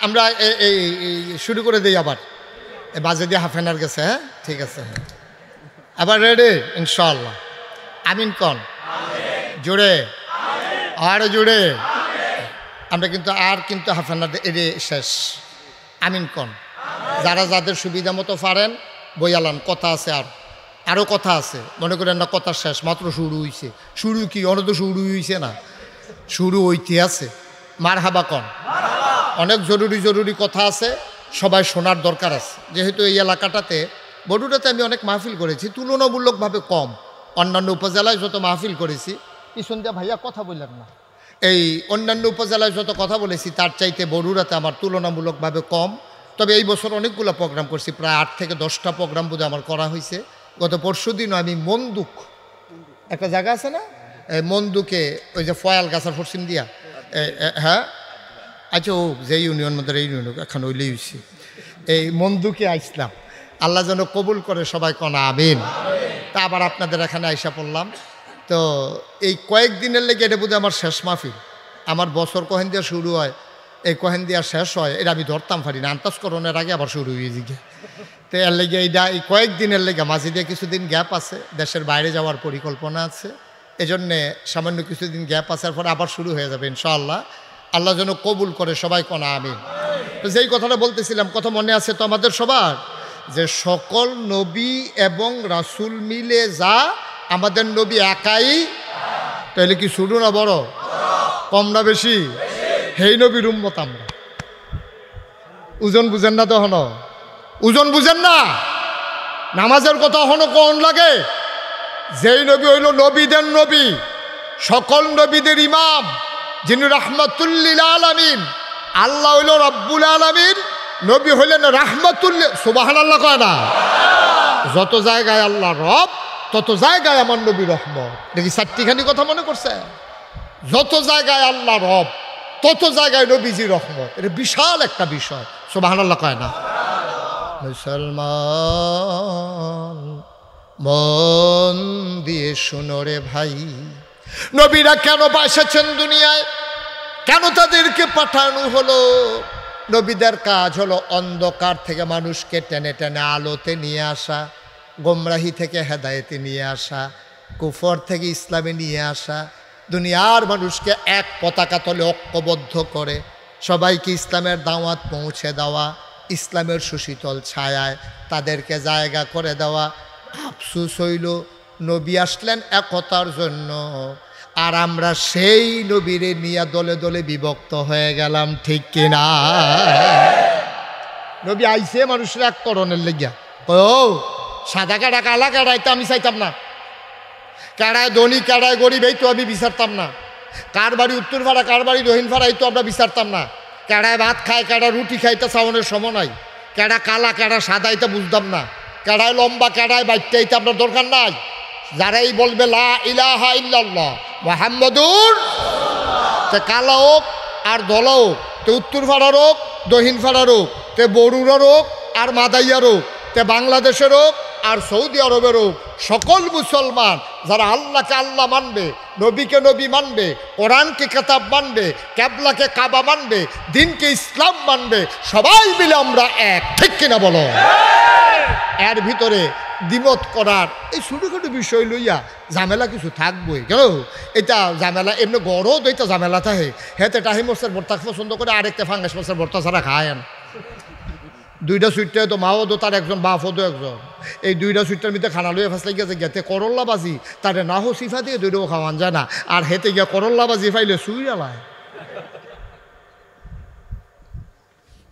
আমরা এই শুরু করে দিই আবার, বাজে দিয়ে হাফ অ্যান আওয়ার গেছে। হ্যাঁ ঠিক আছে, আবার রেডি ইনশাআল্লাহ। আমিন কন জোরে, আর জোরে। আমরা কিন্তু হাফ অ্যান আওয়ার এড়ে শেষ। আমিন কন। যারা যাদের সুবিধা মতো পারেন বইয়ালান, কথা আছে আরও কথা আছে, মনে করেন না কথা শেষ, মাত্র শুরু হইছে। শুরু কি অনেক তো শুরু হইছে না, শুরু হইতে আছে। মার হাবা কন। অনেক জরুরি জরুরি কথা আছে, সবাই শোনার দরকার আছে। যেহেতু এই এলাকাটাতে বড়ুটাতে আমি অনেক মাহফিল করেছি, তুলনামূলকভাবে কম। অন্যান্য উপজেলায় যত মাহফিল করেছি, পিছন দিয়া ভাইয়া কথা বললেন না, এই অন্যান্য উপজেলায় যত কথা বলেছি তার চাইতে বরুড়াতে আমার তুলনামূলকভাবে কম। তবে এই বছর অনেকগুলো প্রোগ্রাম করছি, প্রায় 8 থেকে 10টা প্রোগ্রাম বোধহয় আমার করা হয়েছে। গত পরশুদিনও আমি মন্দুক একটা জায়গা আছে না, এই মন্দুকে ওই যে ফয়াল গাছার পশ্চিম দিয়া, হ্যাঁ আচ্ছা ও যে ইউনিয়ন মধ্যে এই ইউনিয়ন এখন ওইলেই হয়েছি, এই মন্দুকে আইসলাম। আল্লাহ যেন কবুল করে, সবাই কনা আমিন। তা আবার আপনাদের এখানে আইসা পড়লাম। তো এই কয়েকদিনের লেগে এটা বোধহয় আমার শেষ মাহফিল। আমার বছর কহেন দিয়া শুরু হয়, এই কহেন দিয়া শেষ হয়, এটা আমি ধরতাম পারি না, আন্তাজকরণের আগে আবার শুরু হয়ে যায়। তো এর লেগে এইটা এই কয়েকদিনের লেগে মাঝে দিয়ে কিছুদিন গ্যাপ আছে, দেশের বাইরে যাওয়ার পরিকল্পনা আছে, এজন্যে সামান্য কিছুদিন গ্যাপ আসার পরে আবার শুরু হয়ে যাবে ইনশাআল্লাহ। আল্লাহ যেন কবুল করে, সবাই কনা আমিন। তো যেই কথাটা বলতেছিলাম, কথা মনে আছে তো আমাদের সবার, যে সকল নবী এবং রাসূল মিলে যা, আমাদের নবী একাই। তাহলে কি শুরু না বড়, কম না বেশি? হেই নবীর উম্মত আমরা। ওজন বুঝেন না তো হন, ওজন বুঝেন না, নামাজের কথা হন কোন লাগে। যেই নবী হইল নবীদের নবী, সকল নবীদের ইমাম, যিনি রাহমাতুল্লিল আলামিন, আল্লাহ হইল রব্বুল আলামিন, নবী হইলেন রাহমাতুল্লিল। সুবহানাল্লাহ কয় না? যত জায়গায় আল্লাহ রব, তত জায়গায় আমার নবী রহমত। দেখি 4টিখানি কথা মনে করছে। যত জায়গায় আল্লাহ রব, তত জায়গায় নবীজি রহমত। এটা বিশাল একটা বিষয়। সুবহানাল্লাহ কয় না? মুসলমান মন দিয়ে শুনো রে ভাই, নবীরা কেন এসেছেন দুনিয়ায়, কেন তাদেরকে পাঠানো হলো? নবীদের কাজ হলো অন্ধকার থেকে মানুষকে টেনে টেনে আলোতে নিয়ে আসা, গোমরাহি থেকে হেদায়েতে নিয়ে আসা, কুফর থেকে ইসলামে নিয়ে আসা, দুনিয়ার মানুষকে এক পতাকা তলে ঐক্যবদ্ধ করে সবাইকে ইসলামের দাওয়াত পৌঁছে দেওয়া, ইসলামের সুশীতল ছায়ায় তাদেরকে জায়গা করে দেওয়া। আফসোস হইল নবী আসলেন একতার জন্য, আর আমরা সেই নবীরে নিয়ে দলে দলে বিভক্ত হয়ে গেলাম, ঠিক কিনা? নবী আইসে মানুষের এক করণের লেগিয়া, ও সাদা কাটা কালা কাটাই তো আমি চাইতাম না, কাড়ায় ধনী কাড়ায় গরিব এই তো আমি বিচারতাম না, কার বাড়ি উত্তর ভাড়া কার বাড়ি দক্ষিণ ভাড়া এই তো আমরা বিচারতাম না, কাড়ায় ভাত খায় কাড়া রুটি খাইতে চাওয়ানোর সময় নাই, কাড়া কালা কাড়া সাদা এটা বুঝতাম না, কাড়ায় লম্বা কাড়ায় বাইকটা এটা আপনার দরকার নাই। যারাই বলবে লা ইলাহা ইল্লাল্লাহ মুহাম্মাদুর, তে কালা হোক আর দলা হোক, তে উত্তর ভাড়ার হোক দক্ষিণ ভাড়ার হোক, তে বরুড়ার হোক আর মাদাইয়ার হোক, তে বাংলাদেশের হোক আর সৌদি আরবের হোক, সকল মুসলমান যারা আল্লাহকে আল্লাহ মানবে, নবীকে নবী মানবে, কোরআনকে কিতাব মানবে, ক্যাবলাকে কাবা মানবে, দিনকে ইসলাম মানবে, সবাই মিলে আমরা এক, ঠিক কিনা বলো? এর ভিতরে দ্বিমত করার এই ছোটোখাটো বিষয় লইয়া ঝামেলা কিছু থাকবই। কেন এটা ঝামেলা এমনি গরদ, এটা ঝামেলা থাকে। হেতে টাহি মশার ভর্তা পছন্দ করে, আরেকটা ফাঙ্গাস মশার ভর্তা ছাড়া খায় না। দুইটা সুইটটা তো মাও দো, তার একজন বাপও দো একজন, এই দুইটা সুইটটার মধ্যে খানা লইয়া ফাঁসলাই গেছে, গেতে করল্লা বাজি তারে নাহো সিফা দিয়ে দুইটাও খাওয়ান যায় না, আর হেতে গিয়া করল্লা বাজি ফাইলে সুইরালায়।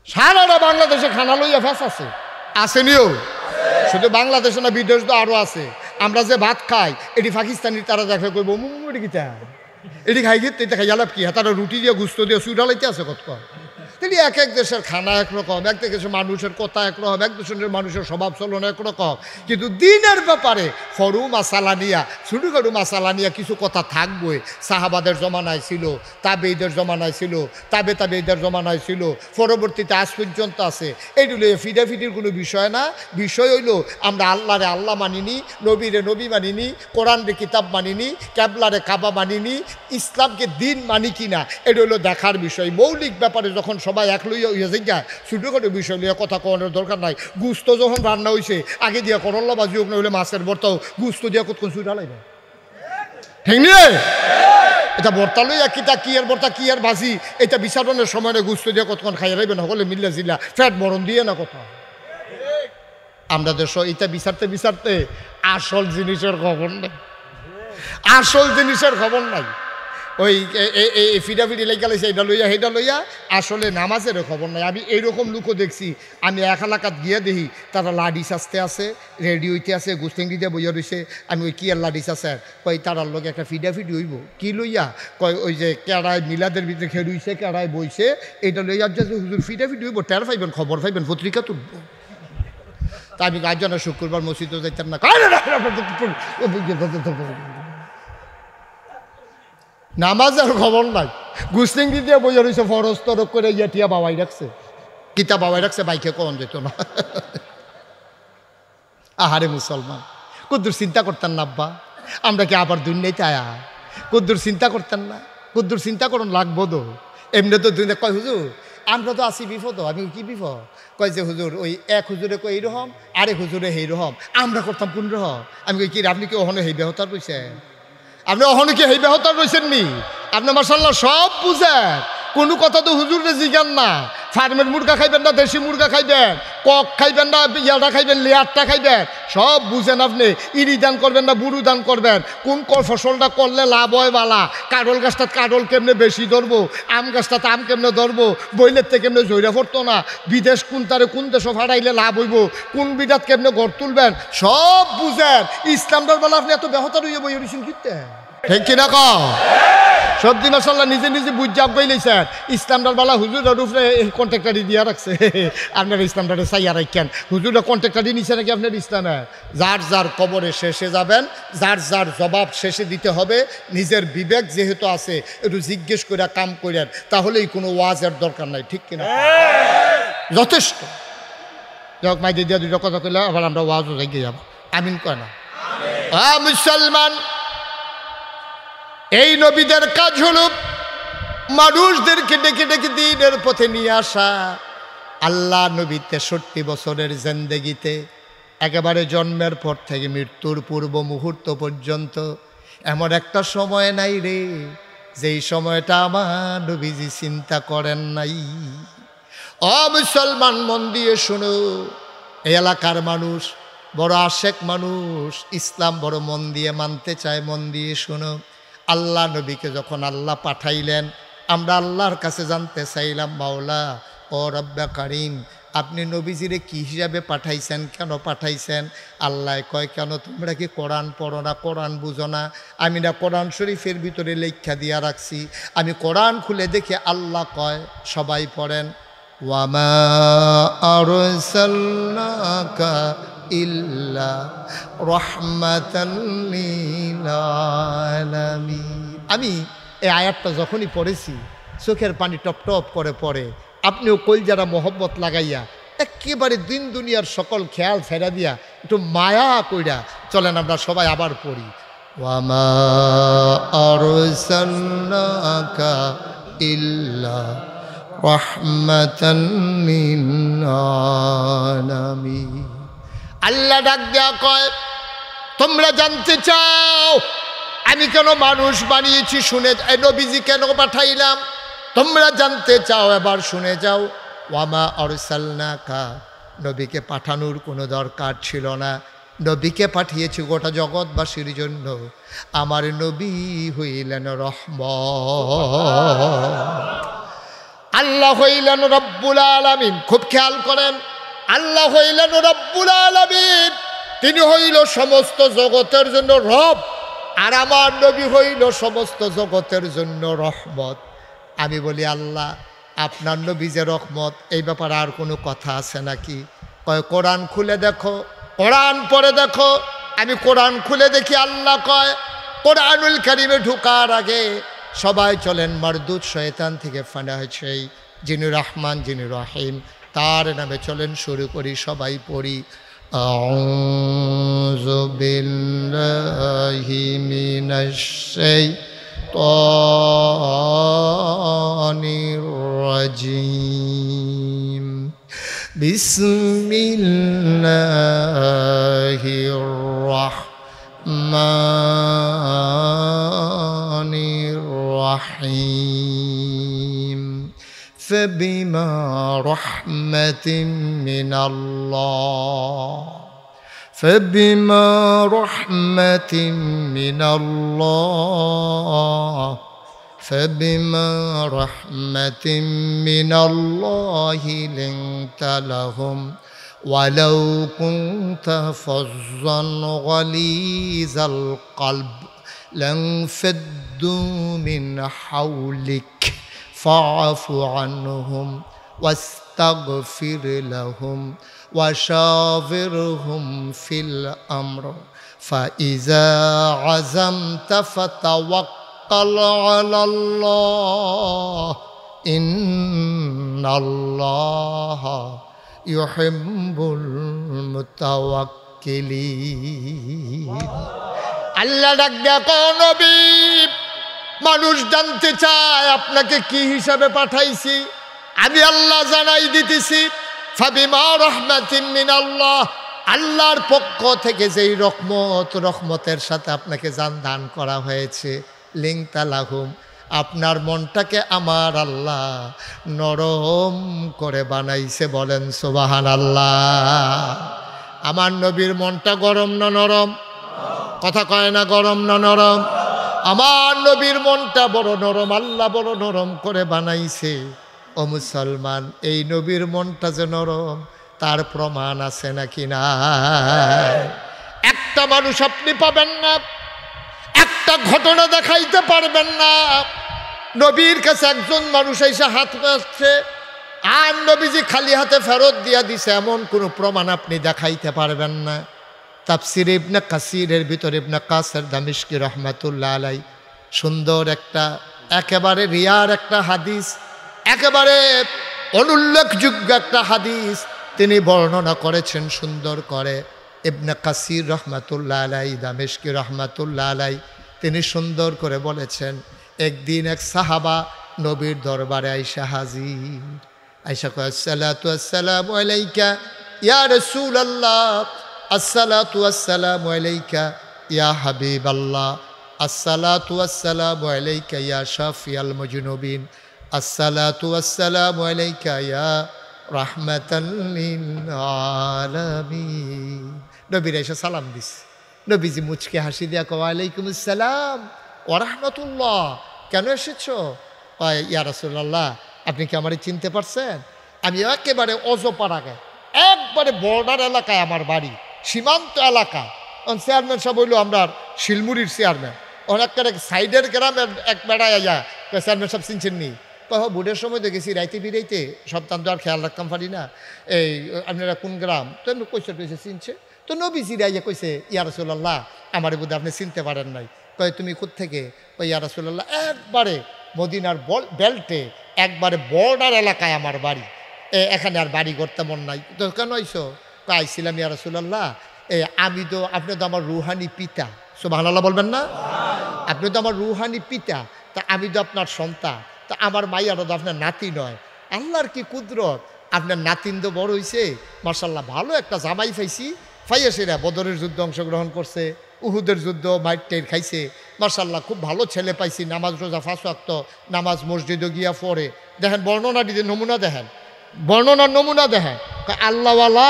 সারাটা বাংলাদেশে খানা লইয়া ফেস আছে, আসেনিও শুধু বাংলাদেশে না, বিদেশ তো আরও আছে। আমরা যে ভাত খাই এটি পাকিস্তানি, তারা দেখা করবো মুড়ি গীতা এটি খাই গিয়ে এটা খাই আলাপ কি, তারা রুটি দিয়ে গুস্ত দিয়ে সুইরালাইতে আছে কত। তিনি এক এক দেশের খানা একরকম, এক দেশের মানুষের কথা একরকম, এক দেশের মানুষের স্বভাব চলন একরকম, কিন্তু দিনের ব্যাপারে সরু মাসালা নিয়া ছোটোখাটো মাসালা নিয়ে কিছু কথা থাকবই। সাহাবাদের জমানায় ছিল, তাবেঈদের জমানায় ছিল, তাবেঈদের জমানায় ছিল, পরবর্তীতে আজ পর্যন্ত আছে। এইগুলো ফিডাফিডির কোনো বিষয় না। বিষয় হইল আমরা আল্লাহরে আল্লাহ মানিনি, নবীরে নবী মানিনি, কোরআনরে কিতাব মানিনি, ক্যাবলারে কাবা মানিনি, ইসলামকে দিন মানি কিনা, এটা হইলো দেখার বিষয়। মৌলিক ব্যাপারে যখন সবাই এক লইয়া হইয়া যাই, ছোটোখাটো বিষয় লইয়া কথা কওয়ানোর দরকার নাই। গুস্ত যখন রান্না হয়েছে আগে দিয়া করল্লা বাজি হোক, না হইলে মাছের ভর্তাও গুস্ত দিয়া কতক্ষণ সুইটা লাইবে, ঠিক নিয়ে এটা ভর্তা লইয়া কিতা কি আর ভর্তা কি আর ভাজি, এটা বিচারণের সময় গুস্ত দিয়া কতক্ষণ খাইয়া লাইবে না, সকলে মিল্লা জিল্লা ফ্যাট মরণ দিয়ে না কথা। আমরা দেশ এটা বিচারতে বিচারতে আসল জিনিসের খবর নাই, আসল জিনিসের খবর নাই। ওই ফিডাফিডি লেগে গেছে এটা লইয়া সেইটা লইয়া, আসলে নামাজের খবর নাই। আমি এইরকম লোকও দেখছি, আমি এক এলাকাত গিয়ে দেখি তারা লাডি সাজতে আছে, রেডিওতে আছে, গুস্তেঙ্গি দিয়ে বইয়া রয়েছে। আমি ওই কি আর লাডি সাজে কই তারার লোক একটা ফিডাফিডি হইব কি লইয়া, কয় ওই যে কেড়ায় মিলাদের ভিতরে খেলুইছে, কেড়ায় বইছে, এটা লইয়া যে হুজুর ফিডাফিডি হইব, টের পাইবেন, খবর পাইবেন, পত্রিকা তুলব। তা আমি গার্জনা শুক্রবার মসজিদও যাইতাম না। নামাজের খবর নাই, গুস্তিঙ্গি দিয়ে বইয়া রয়েছে, ফরজ তরক করে ইয়াটিয়া বাবাই রাখছে, কিতা বাবাই রাখছে, বাইকে কখন যেত না। আহারে মুসলমান, কদ্দুর চিন্তা করতেন না আব্বা, আমরা কি আবার দুনিয়াতে আয়া, কদ্দুর চিন্তা করতেন না, কদ্দুর চিন্তা করুন লাগবো তো। এমনি তো দুনিয়া কয় হুজুর আমরা তো আছি বিপদ। আমি কি বিপদ? কয় যে হুজুর ওই এক হুজুরে কই এইরকম, আরেক হুজুরে সেইরকম, আমরা করতাম কোন রকম। আমি কই কি আপনি কি ওখানে হেই বেহতার রয়েছেন? আপনি ওখানে কি হেই বেহতার রয়েছেন নি? আপনি মাশাআল্লাহ সব বুঝেন, কোনো কথা তো হুজুরে জিগান না। ফার্মের মুরগা খাইবেন না দেশি মুরগা খাইবেন, কক খাইবেন না ইয়াটা খাইবেন, লেয়ারটা খাইবেন, সব বুঝেন আপনি। ইরি দান করবেন না বুড়ু দান করবেন, কোন ফসলটা করলে লাভ হয় বালা, কাডল গাছটা কাডল কেমনে বেশি ধরবো, আম গাছটাতে আম কেমনে ধরবো, বইলের থেকে কেমনে জৈরা পড়তো না, বিদেশ কোন তারে কোন দেশে ফাড়াইলে লাভ হইব, কোন বিদাত কেমনে ঘর তুলবেন, সব বুঝেন। ইসলামটার বেলা আপনি এত বেহতার হইয়া বই রয়েছেন কিনতে, ঠিক কিনা কও? সবজি মাসাল্লাহ নিজে নিজে বুঝাব গইলেছেন। ইসলামটার বালা হুজুরের উপরে কন্ট্রাক্টারি দিয়া রাখছে, আপনার ইসলামটারে চাইয়া রাখেন। হুজুরের কন্ট্রাক্টারি নিছে নাকি আপনার ইসলামে? যার যার কবরে শেষে যাবেন, যার যার জবাব শেষে দিতে হবে। নিজের বিবেক যেহেতু আছে একটু জিজ্ঞেস করে কাম করেন, তাহলেই কোনো ওয়াজের দরকার নাই, ঠিক কিনা? যথেষ্ট। যাক মাইদি দিয়া দুটো কথা কইলে আবার আমরা ওয়াজও জায়গায় যাব। আমিন কয় না? মুসলমান, এই নবীদের কাজ হল মানুষদেরকে ডেকে ডেকে দিনের পথে নিয়ে আসা। আল্লাহ নবী 63 বছরের জিন্দেগিতে একেবারে জন্মের পর থেকে মৃত্যুর পূর্ব মুহূর্ত পর্যন্ত এমন একটা সময় নাই রে যেই সময়টা আমার নবীজি চিন্তা করেন নাই। ও মুসলমান, মন দিয়ে শোনো, এই এলাকার মানুষ বড় আশেক মানুষ, ইসলাম বড় মন দিয়ে মানতে চায়। মন দিয়ে শোনো, আল্লাহ নবীকে যখন আল্লাহ পাঠাইলেন, আমরা আল্লাহর কাছে জানতে চাইলাম, মাওলা ও রব্বে কারিম, আপনি নবীজিরে কি হিসাবে পাঠাইছেন, কেন পাঠাইছেন? আল্লাহ কয়, কেন তোমরা কি কোরআন পড়ো না, কোরআন বুঝো না? আমি না কোরআন শরীফের ভিতরে লেখা দিয়া রাখছি। আমি কোরআন খুলে দেখে আল্লাহ কয়, সবাই পড়েন, ওয়ামা আরসালনাকা ইল্লা রাহমাতাল লিল আলামিন। আমি এই আয়াতটা যখনই পড়েছি চোখের পানি টপ টপ করে পড়ে। আপনিও কলজারা মোহব্বত লাগাইয়া একেবারে দিন দুনিয়ার সকল খেয়াল ফেরা দিয়া একটু মায়া কইরা চলেন আমরা সবাই আবার পড়ি, ওয়ামা আরসালনাকা ইল্লা রাহমাতাল লিল আলামিন। আল্লাহ ডাক দেয়া কয়, তোমরা জানতে চাও আমি কেন মানুষ বানিয়েছি, শুনে নবীজি কেন পাঠাইলাম? তোমরা জানতে চাও, এবার শুনে যাও। ওয়ামা আরসালনাকা, নবীকে পাঠানোর কোনো দরকার ছিল না। নবীকে পাঠিয়েছি গোটা জগৎবাসীর জন্য। আমার নবী হইলেন রহমত। আল্লাহ হইলেন রব্বুল আলামিন। খুব খেয়াল করেন, আল্লাহ হইলেন রব্বুল আলামিন, তিনি হইল সমস্ত জগতের জন্য রব, আর আমার নবী হইল সমস্ত জগতের জন্য রহমত। আমি বলি, আল্লাহ আপনার নবী যে রহমত, এই ব্যাপারে আর কোনো কথা আছে নাকি? কয়, কোরআন খুলে দেখো, কোরআন পড়ে দেখো। আমি কোরআন খুলে দেখি, আল্লাহ কয়, কোরআনুল কারিমে ঢুকার আগে সবাই চলেন মারদুদ শয়তান থেকে ফানা হয়েছে, যিনি রহমান যিনি রহিম, তার নামে চলেন শুরু করি, সবাই পড়ি। আউযু বিল্লাহি মিনাশ শাইতানির রাজিম। বিসমিল্লাহির রাহমানির রাহিম। فبما رحمة من الله فبما رحمة من الله فبما رحمة من الله لنت لهم ولو كنت فظا غليظ القلب لانفضوا من حولك فاعف عنهم واستغفر لهم وشاورهم في الأمر فإذا عزمت فتوكل على الله إن الله ইউহিব্বুল মুতাওয়াক্কিলিন। আল্লাহ ডাক দেখো নবী, মানুষ জানতে চায় আপনাকে কি হিসাবে পাঠাইছি, আমি আল্লাহ জানাই দিতেছি। ফাবিমা রাহমাতিন মিনাল্লাহ, আল্লাহর পক্ষ থেকে যেই রহমতের সাথে আপনাকে জান দান করা হয়েছে, লিংতা লাহুম, আপনার মনটাকে আমার আল্লাহ নরম করে বানাইছে। বলেন সুবহানাল্লাহ। আমার নবীর মনটা গরম না নরম? কথা কয় না গরম না নরম? আমার নবীর মনটা বড় নরম, আল্লাহ বড় নরম করে বানাইছে। ও মুসলমান, এই নবীর মনটা যে নরম তার প্রমাণ আছে নাকি না? একটা মানুষ আপনি পাবেন না, একটা ঘটনা দেখাইতে পারবেন না নবীর কাছে একজন মানুষ এসে হাত পাচ্ছে আর নবীজি খালি হাতে ফেরত দিয়া দিছে, এমন কোনো প্রমাণ আপনি দেখাইতে পারবেন না। তাফসির ইবনে কাসিরের ভিতরে ইবনে কাসির দামিশকি রহমাতুল্লাহ আলাই সুন্দর একটা একেবারে রিয়ার একটা হাদিস, একেবারে অনুল্লেখযোগ্য একটা হাদিস তিনি বর্ণনা করেছেন সুন্দর করে। ইবনে কাসির রহমাতুল্লাহ আলাই দামিশকি রহমাতুল্লাহ আলাই তিনি সুন্দর করে বলেছেন, একদিন এক সাহাবা নবীর দরবারে আইসা হাজির। আইসা কয়, আসসালাতু আসসালামু আলাইকা ইয়া রাসূলুল্লাহ, আসসালাতু আসসালামু আলাইকা ইয়া হাবিবাল্লাহ, আসসালাতু আসসালামু আলাইকা ইয়া শাফিয়াল মুজনুবিন, আসসালাতু আসসালামু আলাইকা ইয়া রাহমাতাল লিল আলামিন। নবীর এসে সালাম দিস। নবীজি মুচকে হাসি দিয়া কয়, ওয়ালাইকুম আসসালাম ওয়া রাহমাতুল্লাহ, কেন এসেছো? ইয়া রাসূলুল্লাহ, আপনি কি আমারে চিনতে পারছেন? আমি একেবারে অজপাড়ায়, একবারে বর্ডার এলাকায় আমার বাড়ি, সীমান্ত এলাকা। চেয়ারম্যান সাহেব হইল আমরা শিলমুড়ির চেয়ারম্যান, অনেকটা সাইডের গ্রামের এক বেড়ায় আয়া চেয়ারম্যান সাহেব চিনছেন নি? বুড়ের সময় দেখেছি রাইতে বিরাইতে সপ্তাহ তো আর খেয়াল রাখতাম পারি না, এই আপনারা কোন গ্রাম? তো এমনি কইসে টইসে চিনছে। তো নবীজি রাইয়া কইছে, ইয়া রাসূলুল্লাহ আমার বোধহয় আপনি চিনতে পারেন নাই। কয় তুমি কোত্থেকে? কই ইয়া রাসূলুল্লাহ একবারে মদিনার বেল্টে একবারে বর্ডার এলাকায় আমার বাড়ি, এখানে আর বাড়ি করতে মন নাই। তো কেন আইসো? আইছিলাম ইয়া রাসূলুল্লাহ, আমি তো, আপনি তো আমার রুহানি পিতা, সুবহানাল্লাহ বলবেন না? আপনি তো আমার রুহানি পিতা, তা আমি তো আপনার সন্তান, তা আমার মাইয়ারও তো আপনার নাতি নয়। আল্লাহর কি কুদরত, আপনার নাতিন তো বড় হয়েছে, মাশাল্লাহ ভালো একটা জামাই পাইছি। ফাইয়াসেরা বদরের যুদ্ধে অংশগ্রহণ করছে, উহুদের যুদ্ধ মাইট টের খাইছে, মাশাল্লাহ খুব ভালো ছেলে পাইছি, নামাজ রোজা 5 ওয়াক্ত নামাজ মসজিদে গিয়া পড়ে। দেখেন বর্ণনা দিতে নমুনা দেখেন, বর্ণনার নমুনা দেখেন, আল্লাহওয়ালা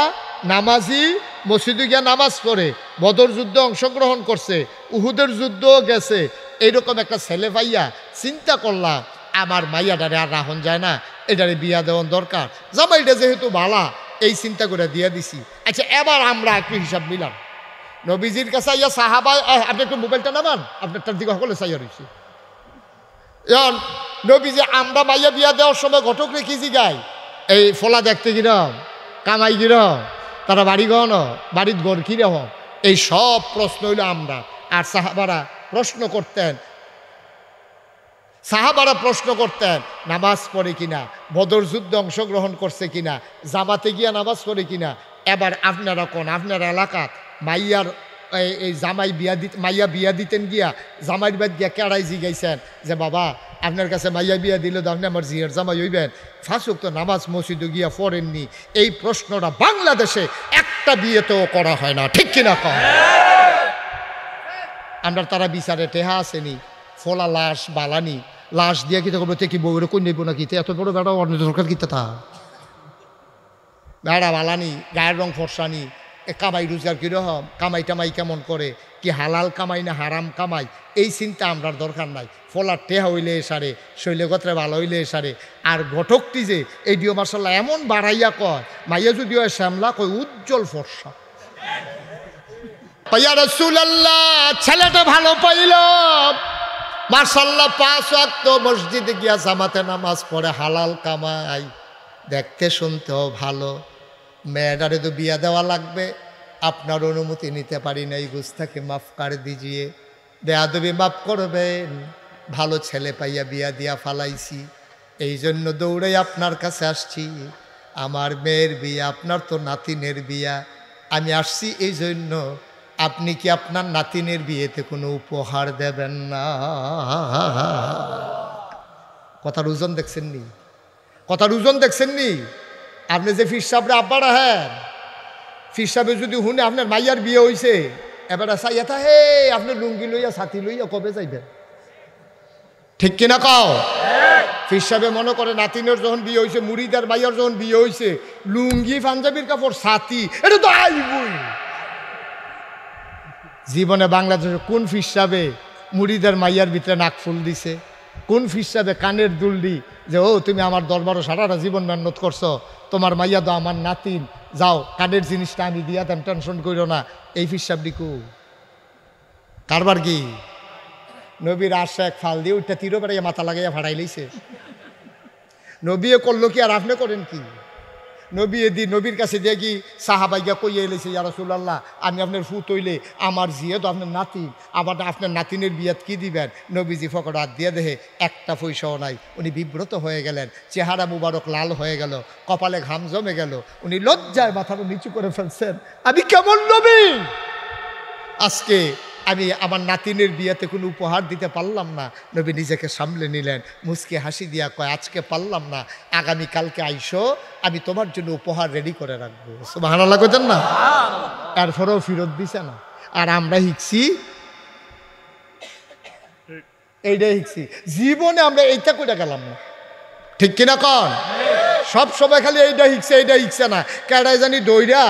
নামাজি, মসজিদে গিয়া নামাজ পড়ে, বদর যুদ্ধে অংশগ্রহণ করছে, উহুদের যুদ্ধও গেছে। এইরকম একটা ছেলে পাইয়া চিন্তা করলাম আমার মাইয়াটারে আর রাহন যায় না, এটারে বিয়া দেওয়ার দরকার, জামাইটা যেহেতু ভালা, এই চিন্তা করে দিয়া দিছি। আচ্ছা এবার আমরা একটু হিসাব মিলাম। নবীজির কাছে ইয়া সাহাবা, আপনি একটু মোবাইলটা নামান, আপনারটার দিকে সকলে চাইয়া রয়েছে। এখন নবীজি আমরা মাইয়া বিয়া দেওয়ার সময় ঘটক রেখে জিগাই, এই ফলা দেখতে কিরম, কামাই কিরম, তারা বাড়ি গহন, বাড়ির ঘর কিরকম, এই সব প্রশ্ন হইল আমরা। আর সাহাবারা প্রশ্ন করতেন, নামাজ পড়ে কিনা, বদর যুদ্ধে অংশগ্রহণ করছে কিনা, জামাতে গিয়া নামাজ পড়ে কিনা। এবার আপনারা কোন, আপনার এলাকাত মাইয়ার এই জামাই মাইয়া বিয়া দিতেন গিয়া জামাইর বাদ গিয়া কেড়াই জিগাইছেন যে বাবা আপনার কাছে মাইয়া বিয়া দিলে তো আপনি আমার জিয়ার জামাই হইবেন, 5 ওয়াক্ত নামাজ মসজিদে গিয়া পড়েননি? এই প্রশ্নটা বাংলাদেশে একটা বিয়েতেও করা হয় না, ঠিক কিনা কম? আমরা তারা বিচারে টেহা আসেনি, ফলা লাশ বালানি, লাশ দিয়া কিতা করবো, কি বউরে কই নেব নাকি? এত বড় বেড়া অন্য সরকার কিতা তা বেড়া বালানি, গায়ের রং ফর্সানি, কামাই রোজগার কীরকম, কামাই টামাই কেমন করে, কি হালাল কামাই না হারাম কামাই, এই চিন্তা আমরার দরকার নাই। ফলার টেহা হইলে এসারে, শৈলগত্রে ভালো হইলে এসারে। আর ঘটকটি যে এইডিও মার্শাল্লাহ এমন বাড়াইয়া কয়, মাইয়া যদিও শ্যামলা কয় উজ্জ্বল ফর্সা। ইয়া রাসূলুল্লাহ, ছেলেটা ভালো পাইল মার্শাল্লাহ, 5 ওয়াক্ত মসজিদে গিয়া জামাতে নামাজ পড়ে, হালাল কামাই, দেখতে শুনতেও ভালো। মেয়েটারে তো বিয়া দেওয়া লাগবে, আপনার অনুমতি নিতে পারি না, এই গুস্তাকে মাফ করে দিজিয়ে, বেয়াদবি মাফ করবেন, ভালো ছেলে পাইয়া বিয়া দিয়া ফালাইছি, এই জন্য দৌড়ে আপনার কাছে আসছি। আমার মেয়ের বিয়া, আপনার তো নাতিনের বিয়া, আমি আসছি এই জন্য, আপনি কি আপনার নাতিনের বিয়েতে কোনো উপহার দেবেন না? কথার ওজন দেখছেন নি? কথার ওজন দেখছেন নি? আপনি যে ফির সাহেবরা আব্বারা, হ্যাঁ ফির সাহেবে যদি শুনে আপনার মাইয়ার বিয়ে হয়েছে, এবার চাইয়া হে আপনি লুঙ্গি লইয়া ছাতি লইয়া কবে যাইবেন? ঠিক কিনা কও? ফির সাহেবে মনে করে নাতিনের যখন বিয়ে হয়েছে, মুড়িদার মাইয়ার যখন বিয়ে হয়েছে, লুঙ্গি পাঞ্জাবির কাপড় ছাতি, এটা তো আইবই। জীবনে বাংলাদেশের কোন ফির সাহেবে মুড়িদার মাইয়ার ভিতরে নাক ফুল দিছে? কোন ফির সাহেবে কানের দুল দি যে ও তুমি আমার দরবারও সারাটা জীবন মেহনত করছো, তোমার মাইয়া তো আমার নাতিন, যাও কানের জিনিসটা আমি দিয়া দেন, টেনশন করিও না, এই ফির সাহেব ডিকু কারবার কি? নবীর আশা এক ফাল দিয়ে ওইটা তীরও বেড়াইয়া মাথা লাগাইয়া ফাড়াই লইছে। নবীয়ে করলো কি আর আপনি করেন কি? নবীর কাছে দিয়ে কি সাহাবাইয়া কইয়া এলেছে, ইয়া রাসূলুল্লাহ আমি আপনার ফুত হইলে আমার জিয়ে তো আপনার নাতি, আবার আপনার নাতিনের বিয়াত কি দিবেন? নবীজি ফকট হাত দিয়ে দেহে একটা পয়সাও নাই। উনি বিব্রত হয়ে গেলেন, চেহারা মুবারক লাল হয়ে গেল, কপালে ঘাম জমে গেল, উনি লজ্জায় মাথাটা নিচু করে ফেলছেন, আমি কেমন নবী, আজকে আমি আমার নাতিনের বিয়াতে কোনো উপহার দিতে পারলাম না। নবী নিজেকে সামলে নিলেন, মুচকে হাসি দিয়া কয় আজকে পারলাম না, আগামীকালকে আইসো, আমি তোমার জন্য উপহার রেডি করে রাখবো। সুবহানাল্লাহ কইতেন না? এরপরেও ফেরত দিছে না। আর আমরা শিখছি, এইটাই শিখছি, জীবনে আমরা এইটা কইরা গেলাম না। ঠিক কিনা কন? সব সময় খালি এইটা শিখছে না, কেডাই জানি দইরা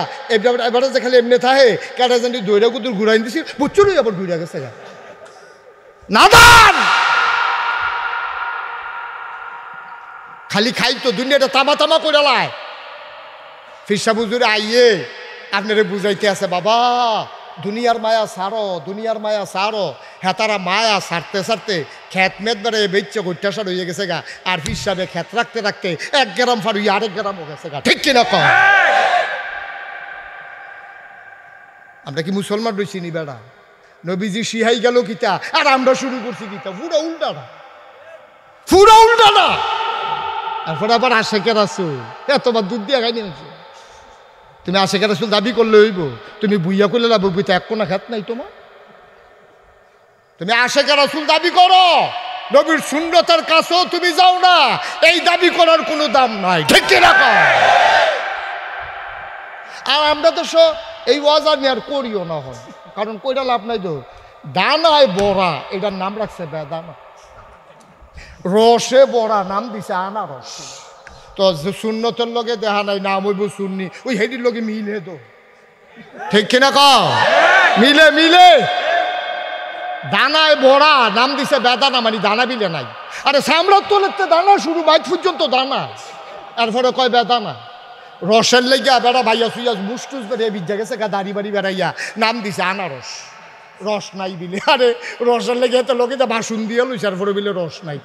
এবারে যে খালি এমনি থাকে, কেডাই জানি দইরা কুতুর ঘুরাই দিছি, বুঝছুই আবার ঘুরা গেছে গা নাদান, খালি খাইতো দুনিয়াটা তামা তামা করে লাই। ফিরসা বুজুরে আইয়ে আপনারে বুঝাইতে আছে, বাবা দুনিয়ার মায়া সারো, দুনিয়ার মায়া সারো। হ্যাঁ তারা মায়া সারতে সারতে খেত মেদ বেড়ে বেচছে গোট্টাসার হয়ে গেছে গা। আর হিসাবে খেত রাখতে রাখতে 1 গ্রাম ফার হইয়া 1 গ্রাম হয়ে গেছে গা। ঠিক কিনা কম? আমরা কি মুসলমান রয়েছি নি বেড়া? নবীজি শিহাই গেল কিতা আর আমরা শুরু করছি কিতা? পুরো উল্টা না, পুরো উল্টা না। তারপরে আবার আশেকের রাসূল, এতবার দুধ দিয়া খাই নিয়েছে। তুমি আশেকের রাসূল দাবি করলে হইব, তুমি বুইয়া করলে লাভ বুইতে এক কোনা খাত নাই তোমার। তুমি আশেকের রাসূল দাবি করো, নবীর সুন্নতের কাছেও তুমি যাও না, এই দাবি করার কোনো দাম নাই। ঠিক কি না? আর আমরা তো এই ওয়াজ আমি আর করিও না হন, কারণ কইরা লাভ নাই। তো দানায় বড়া, এটার নাম রাখছে বেদানা, রসে বড়া নাম দিছে আনারস। তো সুন্নতের লগে দেখা নাই নাম হইব সুন্নি, ওই হেডির লগে মিলে তো। ঠিক কিনা ক? মিলে মিলে দানায় বড়া নাম দিছে বেদানা, মানে দানা বিলে নাই। আরে সামরার তোলেতে দানা শুরু, বাইট পর্যন্ত দানা, এরপরে কয় বেদানা। রসের লেগিয়া বেড়া ভাইয়া সুইয়া মুসটুস বেড়ে বিদ্যা গেছে গা, দাড়ি বাড়ি বেড়াইয়া নাম দিছে আনারস, রস নাই বিলে। আরে রসের লেগে তো লোকে বাসন দিয়ে লইছে, এরপরে বিলে রস নাই।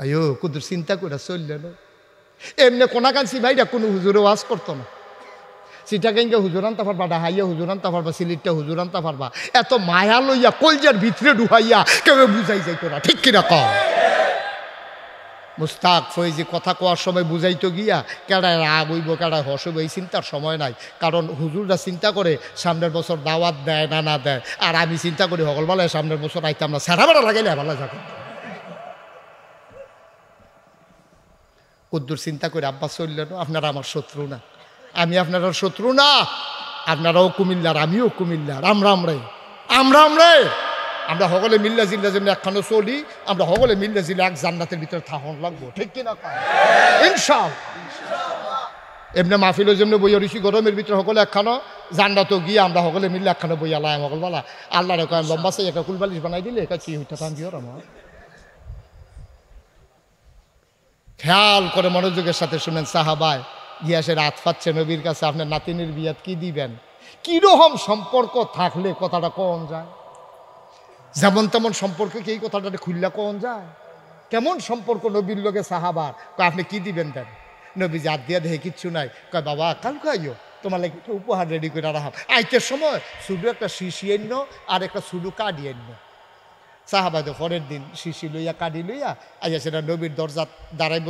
আয়ো কুদুর চিন্তা করে চললে না। এমনি কোনাকাঞ্চি ভাইরা কোনো হুজুরে ওয়াজ করতো না। সিটাগাঙ্গে হুজুর আনতে পারবা, ডাহাইয়া হুজুর আনতে পারবা, সিলিটটা হুজুর আনতে পারবা, এত মায়া লইয়া কলজার ভিতরে ডুহাইয়া কেউ বুঝাই যাইতো না। ঠিক কিনা কম? মুস্তাক ফৈজি কথা কোয়ার সময় বুঝাইতো গিয়া কেডায় রাগ হইব, কেডায় হস হইব, এই চিন্তার সময় নাই। কারণ হুজুররা চিন্তা করে সামনের বছর দাওয়াত দেয় না না দেয়, আর আমি চিন্তা করি সকলবেলায় সামনের বছর আইতাম না, সারা বেড়া লাগাইলে ভালো থাকে। কদ্দুর চিন্তা করে আব্বা চললেন, আপনারা আমার শত্রু না, আমি আপনারা শত্রু না, আপনারাও কুমিল্লার, আমিও কুমিল্লার, আমরা সকলে মিল্লা জিল্লা যেমনি একখানে চলি, আমরা সকলে মিল্লা জিল্লা এক জান্নাতের ভিতরে থাহন লাগবো। ঠিক কিনা? ইনশাআল্লাহ। এমনি মাহফিলের জন্য বইয়া ঋষি গরমের ভিতরে সকলে একখানো জান্ডা তো গিয়ে আমরা সকলে মিললে একখানো বইয়া লাই সকল বলা আল্লাহ রেখা লম্বা সেই একটা কুলবালিশ বানাই দিলে এটা কি হইতে থান দিও আমার খেয়াল করে মনোযোগের সাথে শুনেন সাহাবায় গিয়াসে রাত পাচ্ছে নবীর কাছে আপনার নাতিনের বিয়াত কি দিবেন কিরকম সম্পর্ক থাকলে কথাটা কন যায় যেমন তেমন সম্পর্ক কি এই কথাটা খুললা কন যায় কেমন সম্পর্ক নবীর লোকে সাহাবার আপনি কি দিবেন দেন নবী জাত দিয়া দেখে কিচ্ছু নাই কয় বাবা কালকে আইও তোমার লাগে একটা উপহার রেডি করে রাখা আইতের সময় শুধু একটা শিশি এন্ন আর একটা শুধু কাডি এন্ন সাহাবা তো পরের দিন শিশি লইয়া কাডি লইয়া আইয়া সেটা নবীর দরজা দাঁড়াইব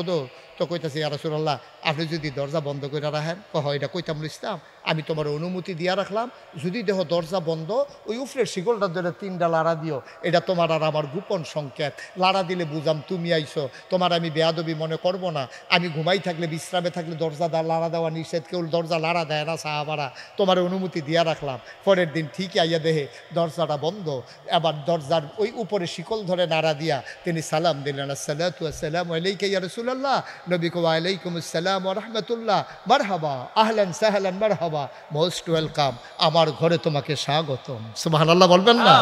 তো কইতাছে ইয়া রাসূলুল্লাহ আপনি যদি দরজা বন্ধ করে রাখেন এটা কইতাম ইসলাম আমি তোমার অনুমতি দিয়া রাখলাম যদি দেহ দরজা বন্ধ ওই উফরের শিকলটা ধরে 3টা লাড়া দিও এটা তোমার আর আমার গোপন সংকেত লাড়া দিলে বুঝাম তুমি আইছো তোমার আমি বেয়াদবি মনে করব না আমি ঘুমাই থাকলে বিশ্রামে থাকলে দরজা লাড়া দেওয়া নিষেধ কেউ দরজা লাড়া দেয় না সাহাবারা তোমার অনুমতি দিয়া রাখলাম পরের দিন ঠিকই আইয়া দেহে দরজাটা বন্ধ এবার দরজার ওই উপরে শিকল ধরে নাড়া দিয়া তিনি সালাম দিলেন আসসালাতু ওয়াসসালামু আলাইকা ইয়া রাসূলুল্লাহ নবী কো ওয়ালাইকুম আসসালাম ওয়া রাহমাতুল্লাহ মারহাবা আহলান সাহলান মারহাবা মোস্ট ওয়েলকাম আমার ঘরে তোমাকে স্বাগতম সুবহানাল্লাহ বলবেন না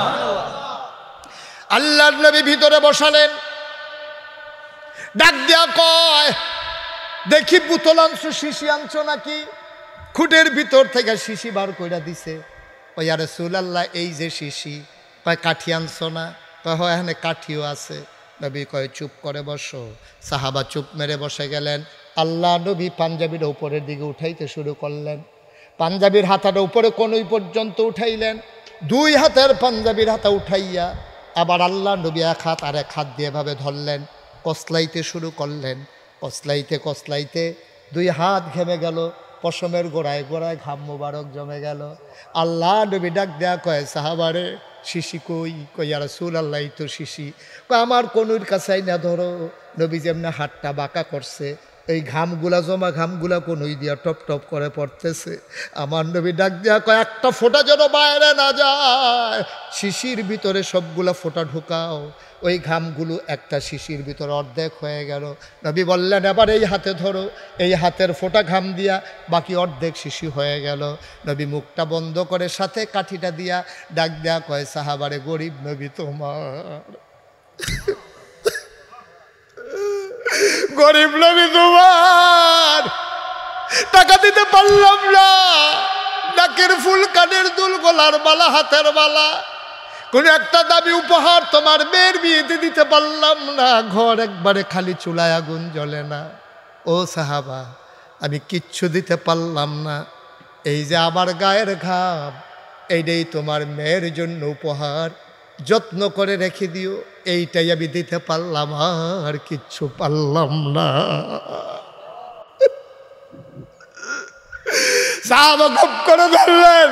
আল্লাহর নবী ভিতরে বসালেন ডাক দিয়া কয় দেখি বোতল আনছো শিশি আনছো নাকি খুঁটের ভিতর থেকে শিশি বার কইরা দিছে ও ইয়া রাসূলুল্লাহ এই যে শিশি কয় কাঠি আনছো না কয় হয় এখানে কাঠিও আছে নবী কয় চুপ করে বসো সাহাবা চুপ মেরে বসে গেলেন আল্লাহ নবী পাঞ্জাবিটা উপরের দিকে উঠাইতে শুরু করলেন পাঞ্জাবির হাতাটা উপরে কোনই পর্যন্ত উঠাইলেন 2 হাতের পাঞ্জাবির হাতা উঠাইয়া আবার আল্লাহ নবী এক হাত আর এক হাত দিয়ে ভাবে ধরলেন কসলাইতে শুরু করলেন কসলাইতে কসলাইতে 2 হাত ঘেমে গেল পশমের গোড়ায় গোড়ায় ঘাম মুবারক জমে গেল আল্লাহ নবী ডাক দেয়া কয় সাহাবারে শিশি কই ইয়া রাসূলুল্লাহ তো শিশি কয় আমার কনুর কাছে না ধরো নবী যেমন হাতটা বাঁকা করছে এই ঘামগুলা জমা ঘামগুলা কনুই দিয়া টপ টপ করে পড়তেছে আমার নবী ডাক দেয়া কয় একটা ফোঁটা যেন বাইরে না যায় শিশির ভিতরে সবগুলা ফোঁটা ঢুকাও ওই ঘামগুলো একটা শিশির ভিতরে অর্ধেক হয়ে গেল নবী বললেন এবার এই হাতে ধরো এই হাতের ফোঁটা ঘাম দিয়া বাকি অর্ধেক শিশি হয়ে গেল নবী মুখটা বন্ধ করে সাথে কাঠিটা দিয়া ডাক দেয়া কয় সাহাবারে গরিব নবী তোমার গরিব নবী তোমার টাকা দিতে পারলাম না নাকের ফুল কানের দুল গলার বালা হাতের বালা কোনো একটা দামি উপহার তোমার মেয়ের বিয়েতে দিতে পারলাম না ঘর একবারে খালি চুলায় আগুন জ্বলে না ও সাহাবা আমি কিচ্ছু দিতে পারলাম না এই যে আমার গায়ের ঘাম এইটাই তোমার মেয়ের জন্য উপহার যত্ন করে রেখে দিও এইটাই আমি দিতে পারলাম আর কিচ্ছু পারলাম না সাহাবা খুব করে ধরলেন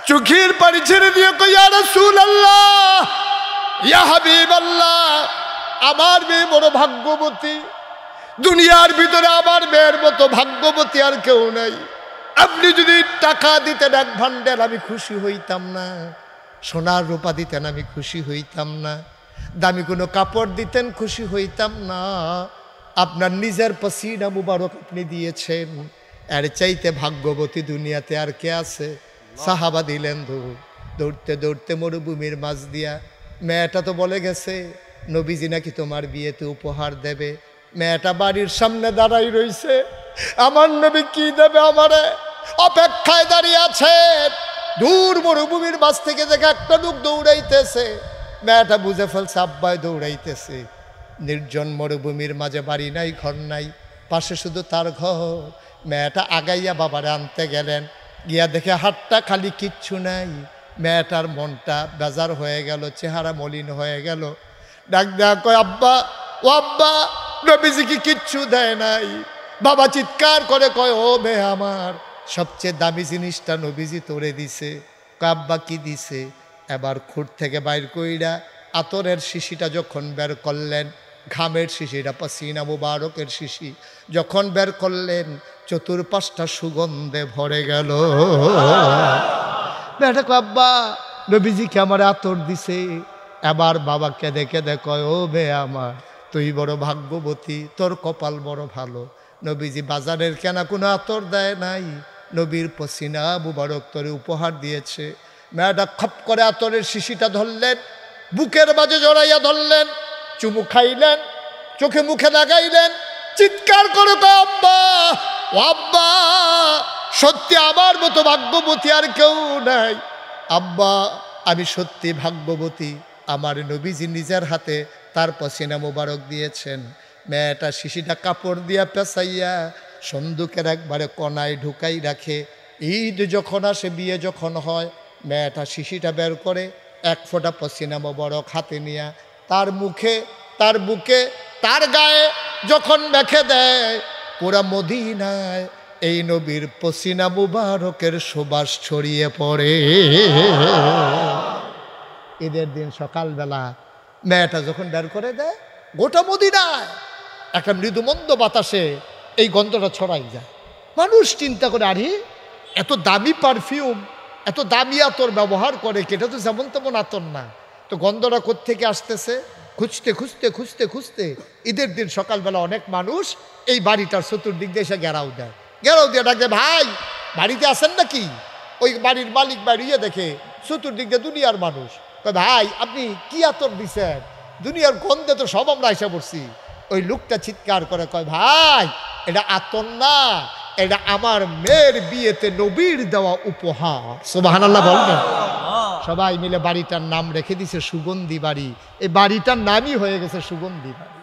চোখের পানি ছেড়ে দিয়ে কই ইয়া রাসূলুল্লাহ ইয়া হাবিবাল্লাহ আমার মেয়ে বড় ভাগ্যবতী দুনিয়ার ভিতরে আমার মেয়ের মতো ভাগ্যবতী আর কেউ নাই আপনি যদি টাকা দিতেন 1 ভান্ডার আমি খুশি হইতাম না সোনার রূপা দিতেন আমি খুশি হইতাম না দামি কোনো কাপড় দিতেন খুশি হইতাম না আপনার নিজের পসিনা মুবারক আপনি দিয়েছেন এর চাইতে ভাগ্যবতী দুনিয়াতে আর কে আছে সাহাবা দিলেন দৌড়তে দৌড়তে মরুভূমির মাঝ দিয়া মেয়েটা তো বলে গেছে নবীজি নাকি তোমার বিয়েতে উপহার দেবে মেয়েটা বাড়ির সামনে দাঁড়াই রইছে আমার নবী কি দেবে আমারে অপেক্ষায় দাঁড়িয়ে আছে দূর মরুভূমির মাঝ থেকে দেখে একটা লোক দৌড়াইতেছে মেয়েটা বুঝে ফেলছে আব্বাই দৌড়াইতেছে নির্জন মরুভূমির মাঝে বাড়ি নাই ঘর নাই পাশে শুধু তার ঘর মেয়েটা আগাইয়া বাবারে আনতে গেলেন গিয়া দেখে হাতটা খালি কিচ্ছু নাই মেয়েটার মনটা বেজার হয়ে গেল চেহারা মলিন হয়ে গেল ডাক দেয়া কয় আব্বা ও আব্বা নবীজি কি কিচ্ছু দেয় নাই বাবা চিৎকার করে কয় ও মেয়ে আমার সবচেয়ে দামি জিনিসটা নবীজি তোরে দিছে কয় আব্বা কি দিছে এবার খুঁট থেকে বাইর কইরা আতরের শিশিটা যখন বের করলেন ঘামের শিশিটা পাসিনা মুবারকের শিশি যখন বের করলেন চতুর্পাশটা সুগন্ধে ভরে গেল বেটা কয় আব্বা নবীজি কি আমার আতর দিছে এবার বাবাকে দেখে কয় ও বে আমার তুই বড় ভাগ্যবতী তোর কপাল বড় ভালো নবীজি বাজারের কেনা কোনো আতর দেয় নাই, নবীর পসিনা মুবারক তরে উপহার দিয়েছে। মেয়েটা খপ করে আতরের শিশিটা ধরলেন, বুকের মাঝে জড়াইয়া ধরলেন, চুমু খাইলেন, চোখে মুখে লাগাইলেন, চিৎকার করে কয় আব্বা, ও আব্বা, সত্যি আমার মতো ভাগ্যবতী আর কেউ নাই। আব্বা আমি সত্যি ভাগ্যবতী, আমার নবীজি নিজের হাতে তার পসিনা মুবারক দিয়েছেন। মেয়েটা শিশিটা কাপড় দিয়া পেঁচাইয়া সন্দুকের একবারে কণায় ঢুকাই রাখে। ঈদ যখন আসে, বিয়ে যখন হয়, মেয়েটা শিশিটা বের করে এক ফোঁটা পসিনা মুবারক হাতে নিয়ে তার মুখে, তার বুকে, তার গায়ে যখন মেখে দেয়, পুরা মদিনায় এই নবীর পসিনা মুবারকের সুবাস ছড়িয়ে পড়ে। ঈদের দিন সকালবেলা মেয়েটা যখন বের করে দেয়, গোটা মদিনায় একটা মৃদুমন্দ বাতাসে এই গন্ধটা ছড়াই যায়। মানুষ চিন্তা করে, আরে এত দামি পারফিউম, এত দামি আতর ব্যবহার করে, কেটা তো যেমন তেমন আতর না, তো গন্ধটা কোত্থেকে আসতেছে? খুঁজতে খুঁজতে খুঁজতে খুঁজতে ঈদের দিন সকালবেলা অনেক মানুষ এই বাড়িটার চতুর্দিক দিয়ে এসে ঘেরাও দেয়। ঘেরাও দিয়ে ডাকে, ভাই বাড়িতে আসেন নাকি? ওই বাড়ির মালিক বাড়িয়ে দেখে চতুর্দিক দিয়ে দুনিয়ার মানুষ। ভাই আপনি কি আতর দিছেন? দুনিয়ার গন্ধে তো সব আমরা এসে পড়ছি। ওই লোকটা চিৎকার করে কয়, ভাই এটা আতর না, এটা আমার মেয়ের বিয়েতে নবীর দেওয়া উপহার। সুবহানাল্লাহ বলবেন। সবাই মিলে বাড়িটার নাম রেখে দিছে সুগন্ধি বাড়ি। এই বাড়িটার নামই হয়ে গেছে সুগন্ধি বাড়ি।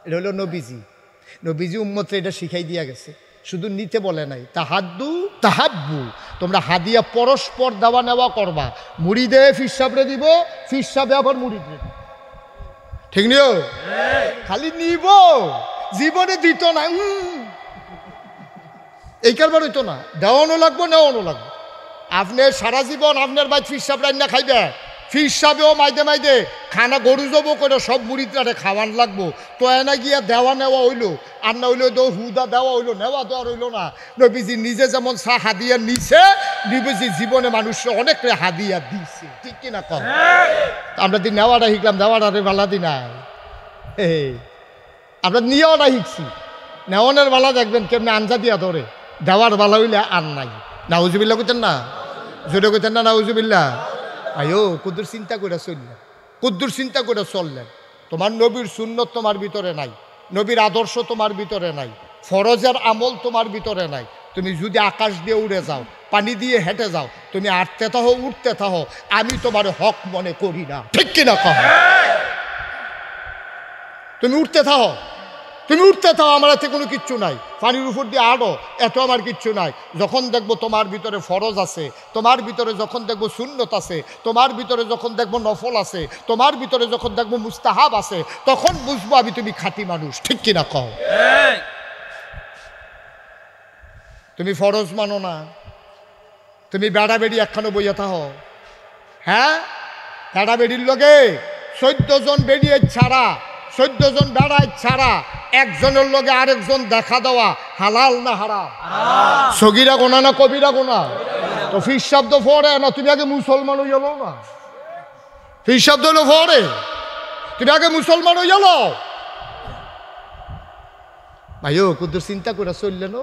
এটা হলো নবীজি। নবীজি উম্মতরে এটা শিখাই দিয়া গেছে, শুধু নিতে বলে নাই। তাহাদ্দু তাহাব্বু, তোমরা হাদিয়া পরস্পর দেওয়া নেওয়া করবা। মুড়ি দে ফির সাবরে দিব, ফির সাবে আবার মুড়ি দিয়ে, ঠিক নিও? খালি নিব, জীবনে দিত না, এই কারবার হইতো না। দেওয়ানো লাগবো, নেওয়ানো লাগবো। আপনি সারা জীবন আপনার ভাই ফির সাব রান্না খাইবে, ফির সাবেও মাইদে মাইদে খানা গরু যাবো করে সব মুড়িদারে খাওয়ান লাগবো। তো এনা গিয়া দেওয়া নেওয়া হইলো, আর না হইলো তো হুদা দেওয়া হইলো, নেওয়া দেওয়া হইলো না। নবীজি নিজে যেমন চা হাদিয়া নিছে, নবীজি জীবনে মানুষকে অনেক হাদিয়া দিছে, ঠিক কিনা কম? আমরা দিন নেওয়াটা শিখলাম, দেওয়াটা বালা দি নাই। আমরা নিয়েওটা শিখছি, নেওয়ানের বালা দেখবেন কেমনি আঞ্জা দিয়া ধরে, দেওয়ার বালা হইলে আর নাই। নাউজুবিল্লাহ কইতেন না, জোরে কইতেন না নাউজুবিল্লাহ। আয়ো কুদ্দুর চিন্তা করে চললেন, কুদ্দুর চিন্তা করে চললেন। তোমার নবীর সুন্নত তোমার ভিতরে নাই, নবীর আদর্শ তোমার ভিতরে নাই, ফরজের আমল তোমার ভিতরে নাই। তুমি যদি আকাশ দিয়ে উড়ে যাও, পানি দিয়ে হেঁটে যাও, তুমি আটতে থাকো, উঠতে থাকো, আমি তোমার হক মনে করি না, ঠিক কিনা কহ? তুমি উঠতে থাকো, তুমি উঠতে থাও, আমার হাতে কোনো কিচ্ছু নাই। পানির উপর দিয়ে আড়ো, এত আমার কিচ্ছু নাই। যখন দেখবো তোমার ভিতরে ফরজ আছে, তোমার ভিতরে যখন দেখবো সুন্নত আছে, তোমার ভিতরে যখন দেখবো নফল আছে, তোমার ভিতরে যখন দেখবো মুস্তাহাব আছে, তখন বুঝবো আমি তুমি খাঁটি মানুষ, ঠিক কিনা কও? তুমি ফরজ মানো না, তুমি বেড়া বেড়ি একখানো বইয়া থাকো। হ্যাঁ, বেড়া বেড়ির লগে 14 জন বেরিয়ে ছাড়া, 14 জন বেড়ায় ছাড়া একজনের লগে আরেকজন দেখা দেওয়া হালাল না হারাম? সগীরা গোনা না কবিরা গোনা? তো ফির শব্দ পড়ে না, তুমি আগে মুসলমান হয়ে গেল না? ফির শব্দ হলো পড়ে, তুমি আগে মুসলমান হয়ে গেল। ভাইও কুদ্দুর চিন্তা করে চললেন,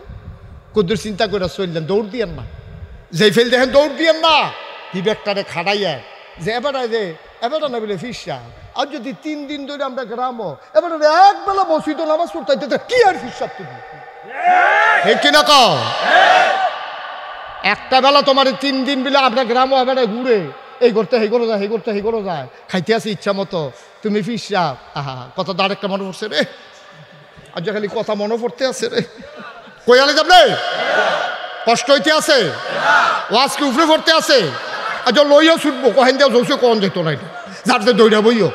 কুদ্দুর চিন্তা করে চললেন, দৌড় দিয়েন না। যেই ফেল দেখেন দৌড় দিয়েন না, বিবেকটারে খাড়াইয়া যে এবারে যে এবারে না বলে ফিরসা। আর যদি 3 দিন ধরে আমরা গ্রামও এবারে একবেলা মসজিদ নামাজ পড়তে কি আর ফিরসাব তুমি, ঠিক কিনা কও? একটা বেলা তোমার 3 দিন বিলে আপনার গ্রামও এবারে ঘুরে এই করতে হেই করে যায়, হেই করতে হেই করে যায়, খাইতে আসে ইচ্ছা মতো, তুমি ফিরসাব। আহা, কত দাঁড় একটা মনে পড়ছে রে, আর যে খালি কথা মনে পড়তে আছে রে। কইয়ালে যাবলে কষ্ট হইতে আছে, ওয়াজকে উপরে পড়তে আছে, আর যে লইয়া ছুটবো কহেন দেওয়া জোসে কন যেত না, এটা যার যে দৌড়া বইও।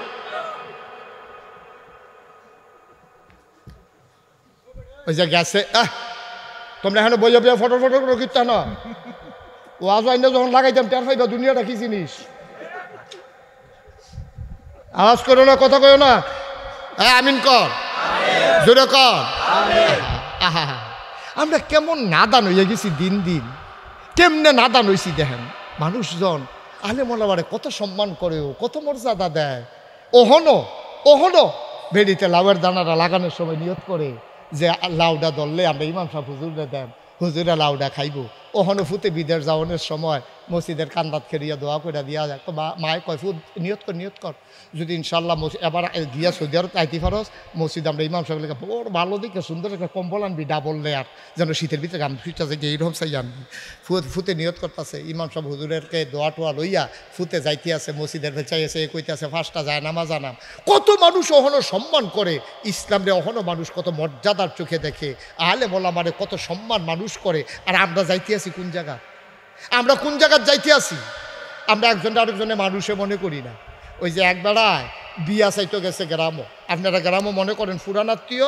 ওই যে গেছে, তোমরা এখানে বইয়া বইয়া ফটো ফটো করে কিনতে না, ওয়াজ আইনে যখন লাগাইতাম টের পাইবা দুনিয়াটা কি জিনিস। আওয়াজ করো না, কথা কয়ো না, হ্যাঁ আমিন কর, জোরে কর। আহা, আমরা কেমন নাদান হইয়া গেছি দিন দিন, কেমনে নাদান হইছি দেখেন। মানুষজন আলেমোলাবারে কত সম্মান করেও, কত মর্যাদা দেয়। ওহনো ওহনো বেড়িতে লাউয়ের দানাটা লাগানোর সময় নিয়ত করে যে লাউডা ধরলে আমরা ইমাম সাহেব হুজুরে দেন, হুজুরে লাউডা খাইব। ওখানে ফুতে বিদের যাওয়ানোর সময় মসজিদের কান্দাত খেরিয়া দোয়া করে দিয়া যায়। তো মায়ে কয় ফুট নিয়ত কর যদি ইনশাল্লাহ এবার গিয়া সৌদি আরব আইতি ফারস মসজিদ আমরা ইমাম সাহেব লেখা বড় ভালো দিকে সুন্দর একটা কম্বল আনবি ডাবল লেয়ার, যেন শীতের ভিতরে গান ফিটা যায় এইরকম চাই আনবি। ফুতে নিয়ত করতেছে, ইমাম সাহেব হুজুরেরকে দোয়া টোয়া লইয়া ফুতে যাইতে আছে, মসজিদের ভেচাই আছে, এ কইতে আছে ফার্স্টটা যায় নামাজ আনাম। কত মানুষ অহনো সম্মান করে ইসলামরে, অহনো মানুষ কত মর্যাদার চোখে দেখে, আলে বলা মানে কত সম্মান মানুষ করে। আর আমরা যাইতে আছি কোন জায়গা, আমরা কোন জায়গায় যাইতে আছি? আমরা একজনটা আরেকজনে মানুষে মনে করি না। ওই যে এক বেড়ায় বিয়া চাইতে গেছে গ্রামও, আপনারা গ্রামও মনে করেন ফুরান আত্মীয়,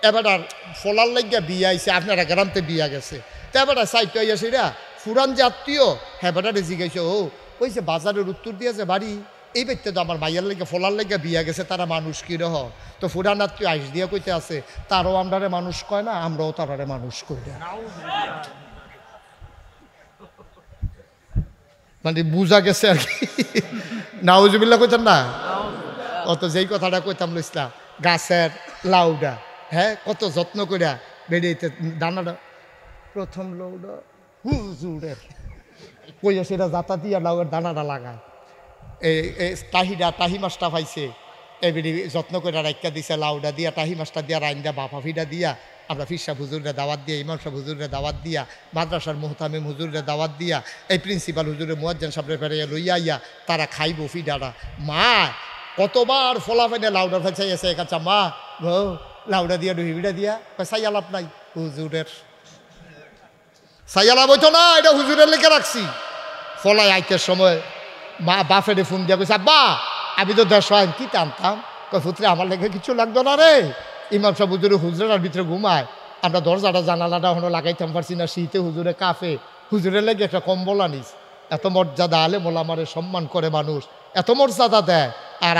এবার আর ফলার লাগিয়া বিয়া আইছে, আপনারা গ্রামতে বিয়া গেছে, তো এবার চাইতে আইয়াছে রা ফুরান যে আত্মীয়, হ্যাঁ বেটারে জিজ্ঞাসা ও ওই যে বাজারের উত্তর দিয়েছে বাড়ি, এই ব্যক্তি তো আমার মাইয়ার লেগে ফলার লেগে বিয়া গেছে, তারা মানুষ কি রহ? তো ফুরান আত্মীয় আইস দিয়া কইতে আছে তারও আমরারে মানুষ কয় না, আমরাও তারারে মানুষ কই না। মানে বুঝা গেছে আর কি, নাউজুবিল্লাহ কইতেন না? অত যেই কথাটা কইতাম লইসলাম গাছের লাউডা, হ্যাঁ কত যত্ন করিয়া বেরিয়েতে দানাটা প্রথম লাউডা হুজুরের কইয়া সেটা জাতা দিয়া লাউয়ের দানাটা লাগায়। এই টাহি মাছটা পাইছে, এবারে যত্ন করে রাইকা দিছে লাউডা দিয়া, টাহি মাছটা দিয়া রাইন দিয়া বাফা ফিডা দিয়া আমরা ফিরসা হুজুরে দাওয়াত দিয়া, ইমাম সাহেব হুজুরে দাওয়াত দিয়া, মাদ্রাসার মোহতামিম হুজুরে দাওয়াত দিয়া, এই প্রিন্সিপাল হুজুরে মুয়াজ্জিন সাহেবের ফেরাইয়া লইয়া আইয়া তারা খাইব ফিডারা। মা কতবার ফলা ফাইনে লাউডা ফেঁচাইয়াছে, একাচ্ছা মা লাউডা দিয়া ডুহিবিডা দিয়া সাইয়ালাপ নাই হুজুরের, সাইয়ালাপ হইতো না, এটা হুজুরের লেগে রাখছি। ফলায় আইতের সময় মা বাফেরে ফোন দিয়া কইছে আব্বা আমি তো 150 আইন কি টানতাম, পুত্রে আমার লেগে কিছু লাগতো না রে। ইমাম সাহেব হুজুরে হুজুরের ভিতরে ঘুমায়, আমরা দরজাটা জানালাটা হলো লাগাইতাম পারছি না, শীতে হুজুরে কাফে, হুজুরের লেগে একটা কম্বল আনিস। এত মর্যাদা আলে মোলামারে সম্মান করে মানুষ, এত মর্যাদা দেয়। আর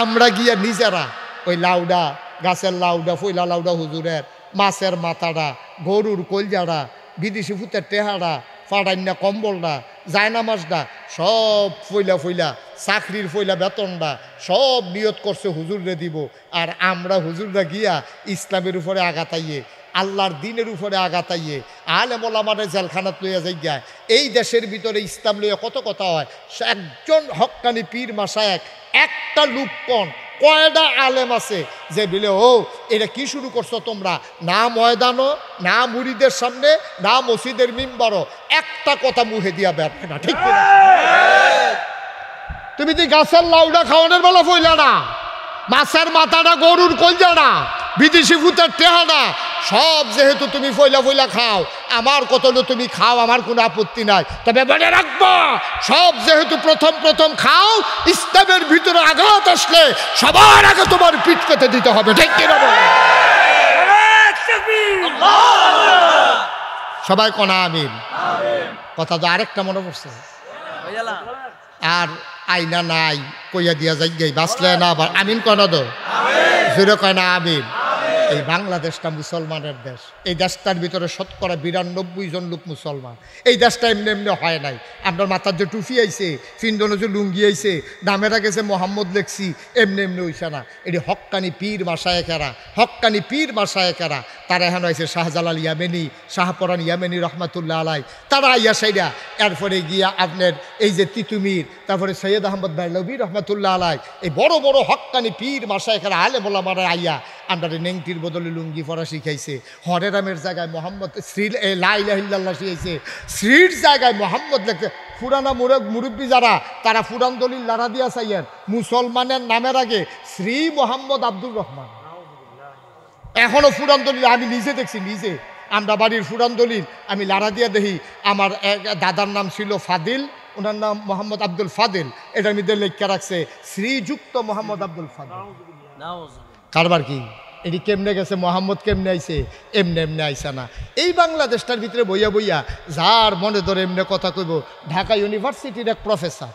আমরা গিয়া নিজেরা ওই লাউডা, গাছের লাউডা, ফইলা লাউডা হুজুরের, মাছের মাথাটা, গরুর কলজাড়া, বিদেশি ফুতের টেহারা, ফাটাইনা কম্বলটা, জায়নামাজটা সব ফইলা চাকরির ফইলা বেতনটা সব নিয়ত করছে হুজুরে দিব। আর আমরা হুজুররা গিয়া ইসলামের উপরে আঘাতাইয়ে, আল্লাহর দিনের উপরে আঘাতাইয়ে আলেম ওলামারে জেলখানাত লইয়া যাই গিয়া। এই দেশের ভিতরে ইসলাম লইয়া কত কথা হয়, একজন হক্কানি পীর মাশায়েখ একটা লুপকন কয়টা আলেম আছে যে বলে ও এটা কি শুরু করছো তোমরা, না ময়দানও না মুরিদের সামনে না মসজিদের মিম্বারও, একটা কথা মুখে দিয়া বেরবে না, ঠিক না? তুমি তো গাছের লাউডা খাওয়ানোর বেলা ফইলা না, মাছের মাথাটা, গরুর কলজাটা, বিদেশি ভূতের টেহানা সব যেহেতু তুমি ফইলা খাও, আমার কত তুমি খাও, আমার কোনো আপত্তি নাই, তবে মনে রাখবো সব যেহেতু প্রথম খাও, ইসলামের ভিতরে আঘাত আসলে সবার আগে তোমার পিঠ কেটে দিতে হবে, ঠিক কিনা? সবাই কোনা আমিন। কথা তো আরেকটা মনে পড়ছে, আর আইনা নাই কইয়া দিয়া যাই গাই বাঁচলে না, আবার আমিন কনা দো জোরে কয় না আমিন। এই বাংলাদেশটা মুসলমানের দেশ, এই দেশটার ভিতরে 92% জন লোক মুসলমান। এই দেশটা এমনি হয় নাই। আপনার মাথার যে টুফি আইছে, ফিন্দনে যে লুঙ্গি আইছে, নামেরা গেছে মোহাম্মদ লেখছি, এমনি হইছে না। এটি হক্কানি পীর মাশায়েখেরা তারা এখন আইছে শাহজালাল ইয়ামেনি, শাহপরান ইয়ামেনি রহমাতুল্লাহ আলাই, তারা আইয়া সাইডা। এরপরে গিয়া আপনার এই যে তিতুমির, তারপরে সৈয়দ আহমদ বেরলভী রহমাতুল্লাহ আলাই, এই বড় বড় হক্কানি পীর মাশায়েখেরা আলেম ওলামারা আইয়া আমরা নেংটির বদলে লুঙ্গি পরা শিখাইছে। হরে রামের জায়গায় মোহাম্মদ, লা ইলাহা ইল্লাল্লাহ শিখাইছে। শ্রীর জায়গায় মোহাম্মদ লেখছে। ফুরানা মুরব্বী যারা, তারা ফুরান দলিল লারা দিয়া চাইয়েন মুসলমানের নামের আগে শ্রী মোহাম্মদ আব্দুর রহমান। এখনো ফুরান দলিল আমি নিজে দেখছি, নিজে আমরা বাড়ির ফুরান দলিল আমি লারা দিয়া দেখি, আমার এক দাদার নাম ছিল ফাদিল, ওনার নাম মোহাম্মদ আব্দুল ফাদিল, এটার মধ্যে লেখা রাখছে শ্রীযুক্ত মোহাম্মদ আব্দুল ফাদিল। কারবার কি এটি কেমনে গেছে, মোহাম্মদ কেমনে আইছে? এমনি আইসা না। এই বাংলাদেশটার ভিতরে বইয়া যার মনে ধরে এমনি কথা কইব। ঢাকা ইউনিভার্সিটির এক প্রফেসর,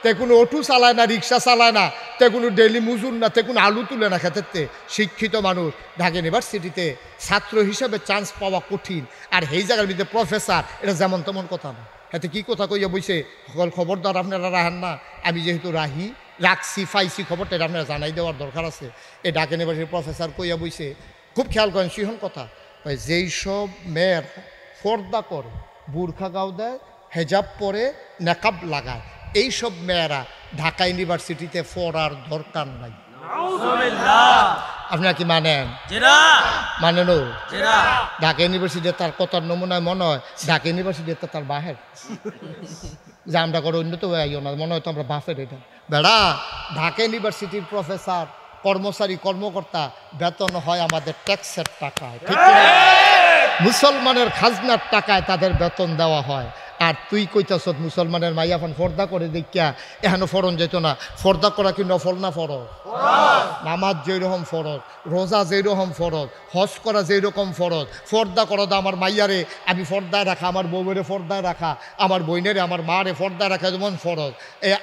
তে কোনো অটো চালায় না, রিক্সা চালায় না, তে কোনো ডেলি মজুর না, তে কোনো আলু তুলে না খেতেতে, শিক্ষিত মানুষ। ঢাকা ইউনিভার্সিটিতে ছাত্র হিসাবে চান্স পাওয়া কঠিন, আর এই জায়গার ভিতরে প্রফেসর, এটা যেমন তেমন কথা না। এতে কি কথা কইয়া বইছে, সকল খবরদার আপনারা রাহেন না। আমি যেহেতু রাহি, রাখছি পাইছি খবরটা এটা আপনারা জানাই দেওয়ার দরকার আছে। এই ঢাকা ইউনিভার্সিটির প্রফেসর কইয়া বইছে, খুব খেয়াল করেন সিহন কথা, যেই সব মেয়ের পর্দা করে, বুরখা গাও দেয়, হেজাব পরে, নেকাব লাগায়, এইসব মেয়েরা ঢাকা ইউনিভার্সিটিতে পড়ার দরকার নাই। আপনারা কি মানেন? মানেন? ঢাকা ইউনিভার্সিটি তার কথার নমুনায় মনে হয় ঢাকা ইউনিভার্সিটি তার বাহের যে আমরা করে অন্য তো আইও না, মনে হয় তো আমরা বাফের। এটা বেড়া ঢাকা ইউনিভার্সিটির প্রফেসর, কর্মচারী, কর্মকর্তা বেতন হয় আমাদের ট্যাক্সের টাকায়, ঠিক না? মুসলমানের খাজনার টাকায় তাদের বেতন দেওয়া হয়। আর তুই কইতাছ মুসলমানের মাইয়া এখন ফর্দা করে দেখিয়া এখানে ফরন যেত না। ফর্দা করা কি নফল না ফরজ? নামাজ যেরকম ফরজ, রোজা যেরকম ফরজ, হজ করা যেরকম ফরজ, ফর্দা করা দা আমার মাইয়ারে আমি ফর্দায় রাখা, আমার বউয়েরে ফর্দায় রাখা, আমার বইনেরে আমার মারে ফর্দায় রাখা যেমন ফরজ।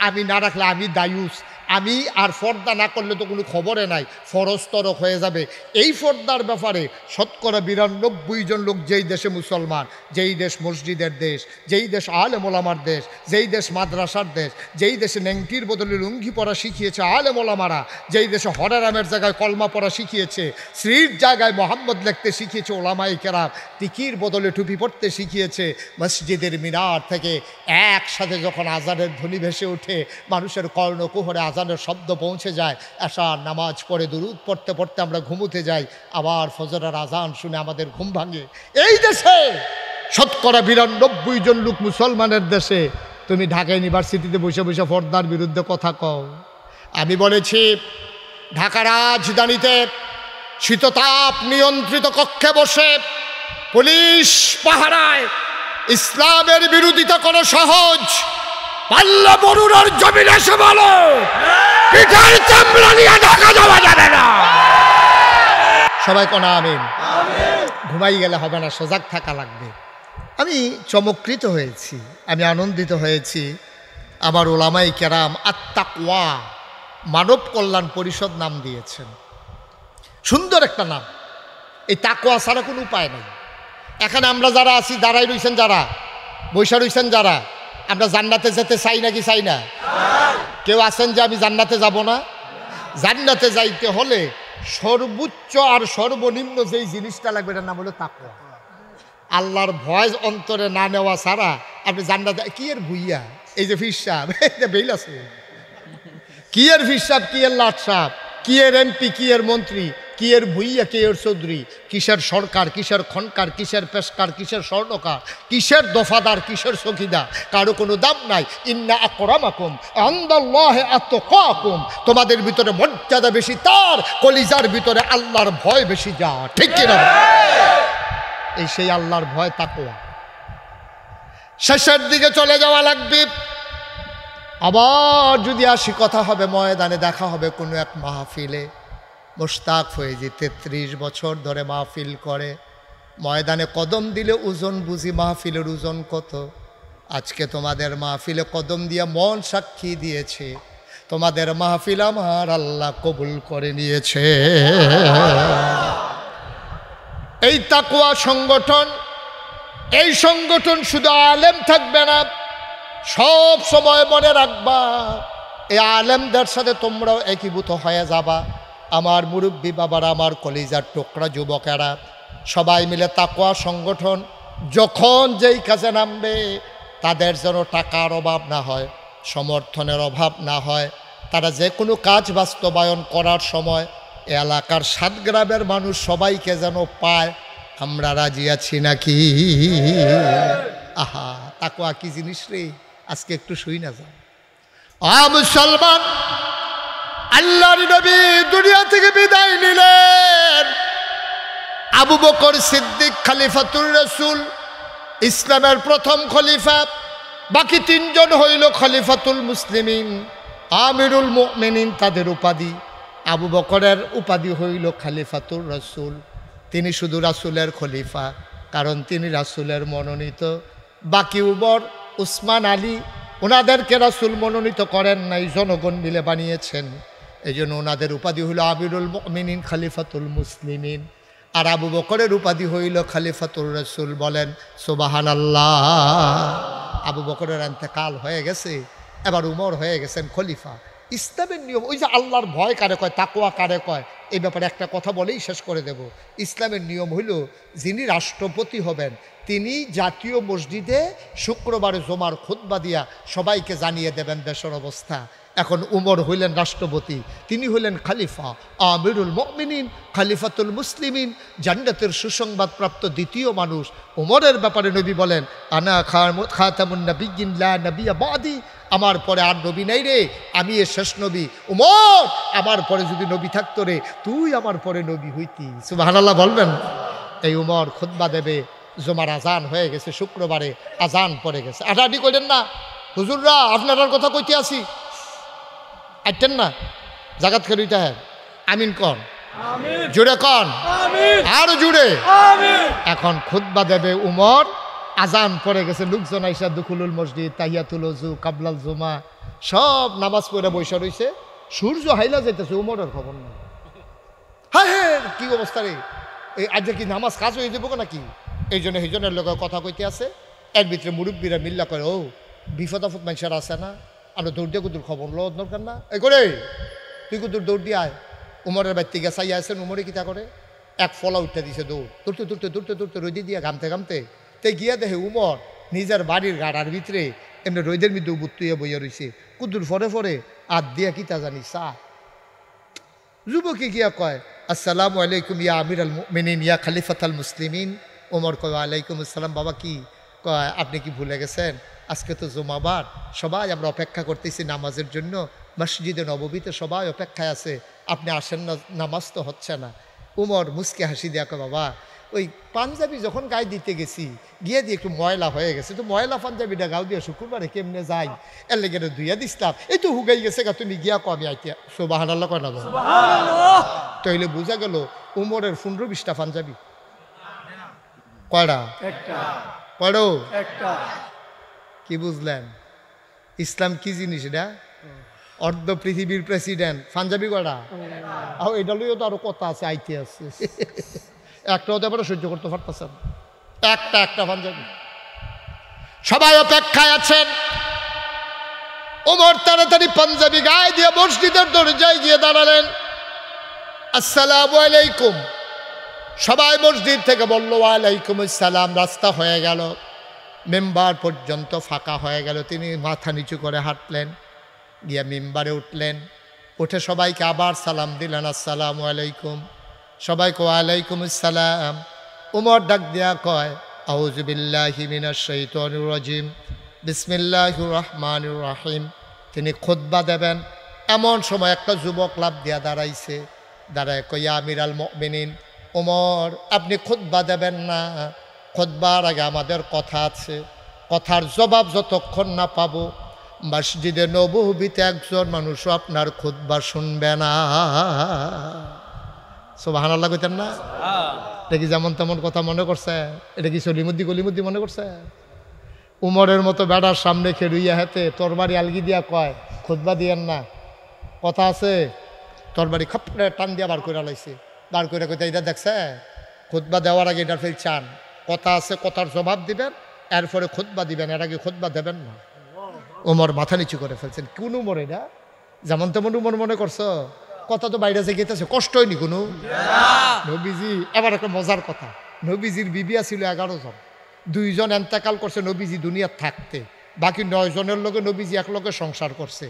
আমি না রাখলে আমি দায়ুস, আমি আর ফর্দা না করলে তো কোনো খবরে নাই, ফরজ তরক হয়ে যাবে। এই ফর্দার ব্যাপারে শতকরা 92 জন লোক, যেই দেশে মুসলমান, যেই দেশ মসজিদের দেশ, যেই দেশ আলেম ওলামার দেশ, যেই দেশ মাদ্রাসার দেশ, যেই দেশে নেংটির বদলে লুঙ্গি পরা শিখিয়েছে আলেম ওলামারা, যেই দেশে হরেরামের জায়গায় কলমা পড়া শিখিয়েছে, শ্রীর জায়গায় মোহাম্মদ লিখতে শিখিয়েছে ওলামাই কেরাম, টিকির বদলে টুপি পড়তে শিখিয়েছে, মসজিদের মিনার থেকে একসাথে যখন আজানের ধ্বনি ভেসে ওঠে, মানুষের কর্ণকুহরে আজানের শব্দ পৌঁছে যায়, এশার নামাজ পড়ে দুরূদ পড়তে পড়তে আমরা ঘুমোতে যাই, আবার ফজরের আজান শুনে আমাদের ঘুম ভাঙে। এই দেশে শতকরা 92 জন লোক মুসলমানের দেশে তুমি ঢাকা ইউনিভার্সিটিতে বসে বসে ফর্দার বিরুদ্ধে কথা কও। আমি বলেছি ঢাকা রাজধানীতে শীততাপ নিয়ন্ত্রিত কক্ষে বসে পুলিশ পাহারায় ইসলামের বিরোধিতা করা সহজ, পাল্লা বরুণার জমিনে এসে বলো পিঠার চামড়া নিয়ে ঢাকা যাওয়া যাবে না। সবাই কোন আমিন। ঘুমাই গেলে হবে না, সজাগ থাকা লাগবে। আমি চমৎকৃত হয়েছি, আমি আনন্দিত হয়েছি। আমার ওলামাই কেরাম আত্তাকওয়া মানব কল্যাণ পরিষদ নাম দিয়েছেন, সুন্দর একটা নাম। এই তাকওয়া ছাড়া কোনো উপায় নেই। এখানে আমরা যারা আছি, দাঁড়াই রইছেন যারা, বৈশা রইছেন যারা, আমরা জান্নাতে যেতে চাই নাকি চাই না? কেউ আছেন যে আমি জান্নাতে যাব না? জান্নাতে যাইতে হলে সর্বোচ্চ আর সর্বনিম্ন যেই জিনিসটা লাগবে এটার নাম হলো তাকওয়া। আল্লাহর ভয় অন্তরে না নেওয়া ছাড়া আপনি জান্নাতে কি এর ভুইয়া, এই যে ফির সাহেব বেইল আছে, কি এর ফির সাহেব, কি এর লাট সাহেব, কি এর এমপি, কি এর মন্ত্রী, কি এর ভুইয়া, কি এর চৌধুরী, কিসের সরকার, কিসের খনকার, কিসের পেশকার, কিসের স্বর্ণকার, কিসের দফাদার, কিসের চকিদার, কারো কোনো দাম নাই। ইন্না আকরামাকুম ইনদাল্লাহি আতকাকুম, তোমাদের ভিতরে মর্যাদা বেশি তার, কলিজার ভিতরে আল্লাহর ভয় বেশি যা, ঠিক কি না? এই সেই আল্লাহর ভয় তাকওয়া। শেষের দিকে চলে যাওয়া লাগবে। আবার যদি আসি কথা হবে ময়দানে, দেখা হবে কোনো এক মাহফিলে। মোশতাক ফয়েজি 33 বছর ধরে মাহফিল করে, ময়দানে কদম দিলে ওজন বুঝি মাহফিলের ওজন কত। আজকে তোমাদের মাহফিলে কদম দিয়ে মন সাক্ষী দিয়েছে, তোমাদের মাহফিল আমার আল্লাহ কবুল করে নিয়েছে। এই তাকওয়া সংগঠন, এই সংগঠন শুধু আলেম থাকবে না, সব সময় মনে রাখবা এই আলেমদের সাথে তোমরাও একীভূত হয়ে যাবা। আমার মুরব্বী বাবারা, আমার কলিজার টুকরা যুবকেরা, সবাই মিলে তাকওয়া সংগঠন যখন যেই কাজে নামবে, তাদের যেন টাকার অভাব না হয়, সমর্থনের অভাব না হয়। তারা যে কোনো কাজ বাস্তবায়ন করার সময় এলাকার 7 গ্রামের মানুষ সবাইকে যেন পায়। আমরা রাজি আছি নাকি? আহা, তাকওয়া কি জিনিস রে, আজকে একটু শুই না যাও। মুসলমান, আল্লাহর নবী দুনিয়া থেকে বিদায় নিলেন। আবু বকর সিদ্দিক খলিফাতুর রাসূল, ইসলামের প্রথম খলিফা। বাকি 3 জন হইল খলিফাতুল মুসলিমিন, আমিরুল মুমিনিন তাদের উপাধি। আবু বকরের উপাধি হইল খলিফাতুর রাসূল। তিনি শুধু রাসূলের খলিফা, কারণ তিনি রাসূলের মনোনীত। বাকি উমর, উসমান, আলী ওনাদেরকে রাসূল মনোনীত করেন নাই, জনগণ মিলে বানিয়েছেন। এই জন্য ওনাদের উপাধি হইল আমিরুল মুমিনিন, খলিফাতুল মুসলিমিন। আর আবু বকরের উপাধি হইল খলিফাতুর রাসূল। বলেন সুবহানাল্লাহ। আবু বকরের ইন্তেকাল হয়ে গেছে, এবার উমর হয়ে গেছেন খলিফা। ইসলামের নিয়ম, ওই যে আল্লাহর ভয় কারে কয়, তাকওয়া কারে কয়, এই ব্যাপারে একটা কথা বলেই শেষ করে দেব। ইসলামের নিয়ম হইল, যিনি রাষ্ট্রপতি হবেন তিনি জাতীয় মসজিদে শুক্রবারে জুমার খুতবা দিয়া সবাইকে জানিয়ে দেবেন দেশের অবস্থা। এখন উমর হইলেন রাষ্ট্রপতি, তিনি হইলেন খালিফা, আমিরুল মুমিনিন, খালিফাতুল মুসলিমিন, জান্নাতের সুসংবাদপ্রাপ্ত দ্বিতীয় মানুষ। উমরের ব্যাপারে নবী বলেন, আনা খাতামুন নাবিয়্যিন লা নাবিয়্যা বাদি, আমার পরে আর নবী নাই রে, আমি এর শেষ নবী। উমর, আমার পরে যদি নবী থাকতো রে, তুই আমার পরে নবী হইতি। সুবহানাল্লাহ বলবেন। এই উমর খুতবা দেবে, জুমার আজান হয়ে গেছে, শুক্রবারে আজান পড়ে গেছে। আটাআটি কইলেন না হুজুররা, আপনার কথা কইতে আসি, আইতেন না জাগাত খেলুইতে। হ্যাঁ আমিন কন, জুড়ে কন, আরো জুড়ে। এখন খুতবা দেবে উমর, আজান পড়ে গেছে, লোকজন আইসা দুখুলুল মসজিদ, তাহিয়াতুল ওযু, কাবলাল জুমা সব নামাজ পড়ে বৈশা রইছে। সূর্য হাইলা যাইতেছে, উমরের খবর নাই। হ্যাঁ হ্যাঁ কি অবস্থা রে, এই আজকে কি নামাজ কাজ হয়ে যাবো নাকি? এই জন্য হিজনের লোক কথা কইতে আছে। এর ভিতরে মুরব্বীরা মিল্লা করে, ও বিপদ আপদ মানুষের আছে না, আমরা দৌড় দিয়ে কুদুর খবর লো দরকার না, এই করে তুই কুদুর দৌড় দিয়ে আয়। উমরের বাড়িতে গেছাই আসেন, উমরে কিতা করে, এক ফলা উঠতে দিছে, দৌড়তে দৌড়তে দৌড়তে দৌড়তে রোদে দিয়ে ঘামতে ঘামতে তে গিয়া দেখে উমর নিজের বাড়ির গাড়ার ভিতরে এমনি রোদের মধ্যে বুতুইয়া বইয়া রয়েছে। কুদুর ফরে ফরে আর দিয়া কিতা জানি চা। যুবকে গিয়া কয়, আসসালামু আলাইকুম ইয়া আমিরুল মুমিনিন ইয়া খলিফাতুল মুসলিমিন। ওমর কয়, ওয়ালাইকুম আসসালাম। বাবা কি কয়, আপনি কি ভুলে গেছেন, আজকে তো জুমাবার, সবাই আমরা অপেক্ষা করতেছি নামাজের জন্য, মসজিদে নববীতে সবাই অপেক্ষায় আছে, আপনি আসেন না, নামাজ তো হচ্ছে না। উমর মুসকে হাসি দিয়া কয়, বাবা ওই পাঞ্জাবি যখন গায়ে দিতে গেছি, গিয়ে দিয়ে একটু ময়লা হয়ে গেছে, তো ময়লা পাঞ্জাবিটা গাও দিয়ে শুক্রবারে কেমনে যাই, এর লেগে ধুইয়া দিসলাম, এই তো হুগাই গেছে গা, তুমি গিয়া কমি আইতিয়া। সুবহানাল্লাহ কয় না? তাইলে বোঝা গেল উমরের 15-20টা পাঞ্জাবি। কয়টা? কয়ডো? কি বুঝলেন ইসলাম কি জিনিস? এটা অর্ধ পৃথিবীর প্রেসিডেন্ট, পাঞ্জাবি কয়টা? আর এটা লইও তো আরো কথা আছে, আইতে আছে। একটা হতে পারে সহ্য করতে পারতেছেন, একটা পাঞ্জাবি। সবাই অপেক্ষায় আছেন। ওমর তাড়াতাড়ি পাঞ্জাবি গায়ে দিয়ে মসজিদের দরজায় গিয়ে দাঁড়ালেন। আসসালামু আলাইকুম। সবাই মসজিদ থেকে বলল ওয়ালাইকুম আসসালাম। রাস্তা হয়ে গেল, মেম্বার পর্যন্ত ফাঁকা হয়ে গেল। তিনি মাথা নিচু করে হাঁটলেন, গিয়ে মেম্বারে উঠলেন। উঠে সবাইকে আবার সালাম দিলেন, আসসালামু আলাইকুম। সবাইকে ওয়ালাইকুম আসসালাম। উমর ডাক দিয়া কয়, আউযু বিল্লাহি মিনাশ শাইতানির রাজিম, বিসমিল্লাহির রহমানির রহিম। তিনি খুতবা দেবেন, এমন সময় একটা যুবক লাফ দিয়া দাঁড়াইছে। দাঁড়ায় কয়, ইয়া আমিরাল মুমিনিন, ওমর আপনি খুতবা দেবেন না, খুতবার আগে আমাদের কথা আছে, কথার জবাব যতক্ষণ না পাবো মসজিদে নববীতে একজন মানুষও আপনার খুতবা শুনবে না। সুবহানাল্লাহ কইতেন না? এটা কি যেমন তেমন কথা মনে করছে? এটা কি সলিমুদ্দি গলিমুদ্দি মনে করছে? উমরের মতো বেড়ার সামনে খেলুইয়া হাতে তরবারি আলগি দিয়া কয়, খুতবা দিয়েন না, কথা আছে। তরবারি খপড়ে টান দিয়া বার করে লাইছে, বার করে কইতে, এটা দেখছে খুতবা দেওয়ার আগে এটা ফেল চান, কথা আছে, কথার জবাব দিবেন, এরপরে খুতবা দিবেন, এর আগে খুতবা দেবেন না। ওমর মাথা নিচু করে ফেলছেন। কোন উমর এটা? যেমন তেমন উমর মনে করছো? কথা তো বাইরে যে গেতেছে, কষ্ট হয়নি কোনো? নবীজি, এবার একটা মজার কথা, নবীজির বিবিয়া ছিল 11 জন, 2 জন এন্তেকাল করছে নবীজি দুনিয়ার থাকতে, বাকি 9 জনের লোকে নবীজি এক লোকে সংসার করছে।